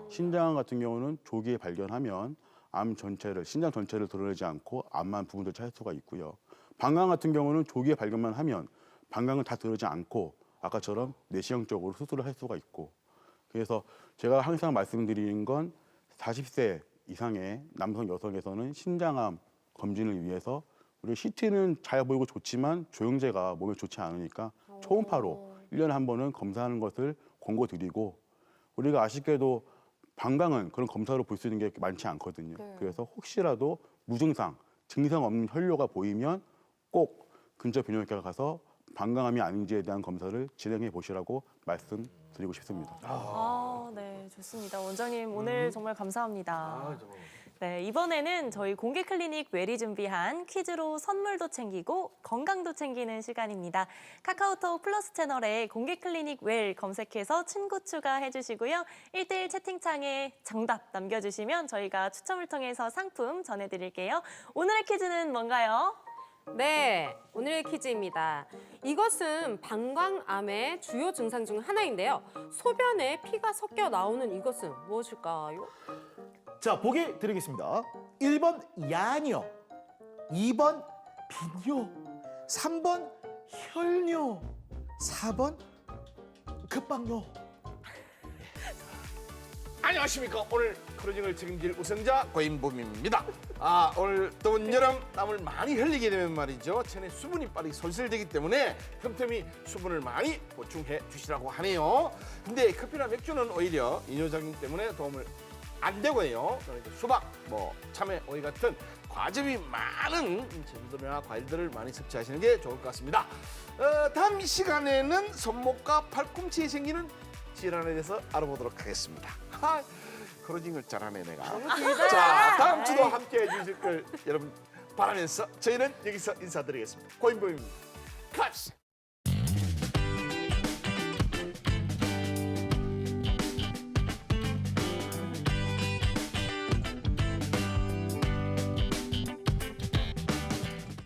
신장암 같은 경우는 조기에 발견하면 암 전체를 신장 전체를 드러내지 않고 암만 부분들 찾을 수가 있고요. 방광 같은 경우는 조기에 발견만 하면 방광을 다 드러내지 않고 아까처럼 내시경적으로 수술을 할 수가 있고 그래서 제가 항상 말씀드리는 건 40세 이상의 남성 여성에서는 신장암 검진을 위해서 우리 CT는 잘 보이고 좋지만 조영제가 몸에 좋지 않으니까 초음파로 1년에 한 번은 검사하는 것을 권고드리고 우리가 아쉽게도 방광은 그런 검사로 볼 수 있는 게 많지 않거든요. 그래서 혹시라도 무증상, 증상 없는 혈뇨가 보이면 꼭 근처 비뇨기과 가서 방광암이 아닌지에 대한 검사를 진행해 보시라고 말씀드리고 싶습니다. 네, 좋습니다. 원장님 오늘 정말 감사합니다. 네, 이번에는 저희 공개 클리닉 웰이 준비한 퀴즈로 선물도 챙기고 건강도 챙기는 시간입니다. 카카오톡 플러스 채널에 공개 클리닉 웰 검색해서 친구 추가해 주시고요. 1대1 채팅창에 정답 남겨주시면 저희가 추첨을 통해서 상품 전해드릴게요. 오늘의 퀴즈는 뭔가요? 네, 오늘의 퀴즈입니다. 이것은 방광암의 주요 증상 중 하나인데요. 소변에 피가 섞여 나오는 이것은 무엇일까요? 자, 보기 드리겠습니다. 1번 야뇨, 2번 빈뇨, 3번 혈뇨, 4번 급박뇨. 안녕하십니까. 오늘 크루징을 책임질 우승자 고인범입니다. 오늘 더운 여름 땀을 많이 흘리게 되면 말이죠. 체내 수분이 빨리 손실되기 때문에 틈틈이 수분을 많이 보충해 주시라고 하네요. 근데 커피나 맥주는 오히려 이뇨작용 때문에 도움을 안 되고요. 그러니까 수박, 참외, 오이 같은 과즙이 많은 재료들이나 과일들을 많이 섭취하시는 게 좋을 것 같습니다. 다음 시간에는 손목과 팔꿈치에 생기는 질환에 대해서 알아보도록 하겠습니다. 크루징을 잘하네 내가. 자, 다음 주도 함께해 주실 걸 여러분 바라면서 저희는 여기서 인사드리겠습니다. 고인범입니다. 갑시다.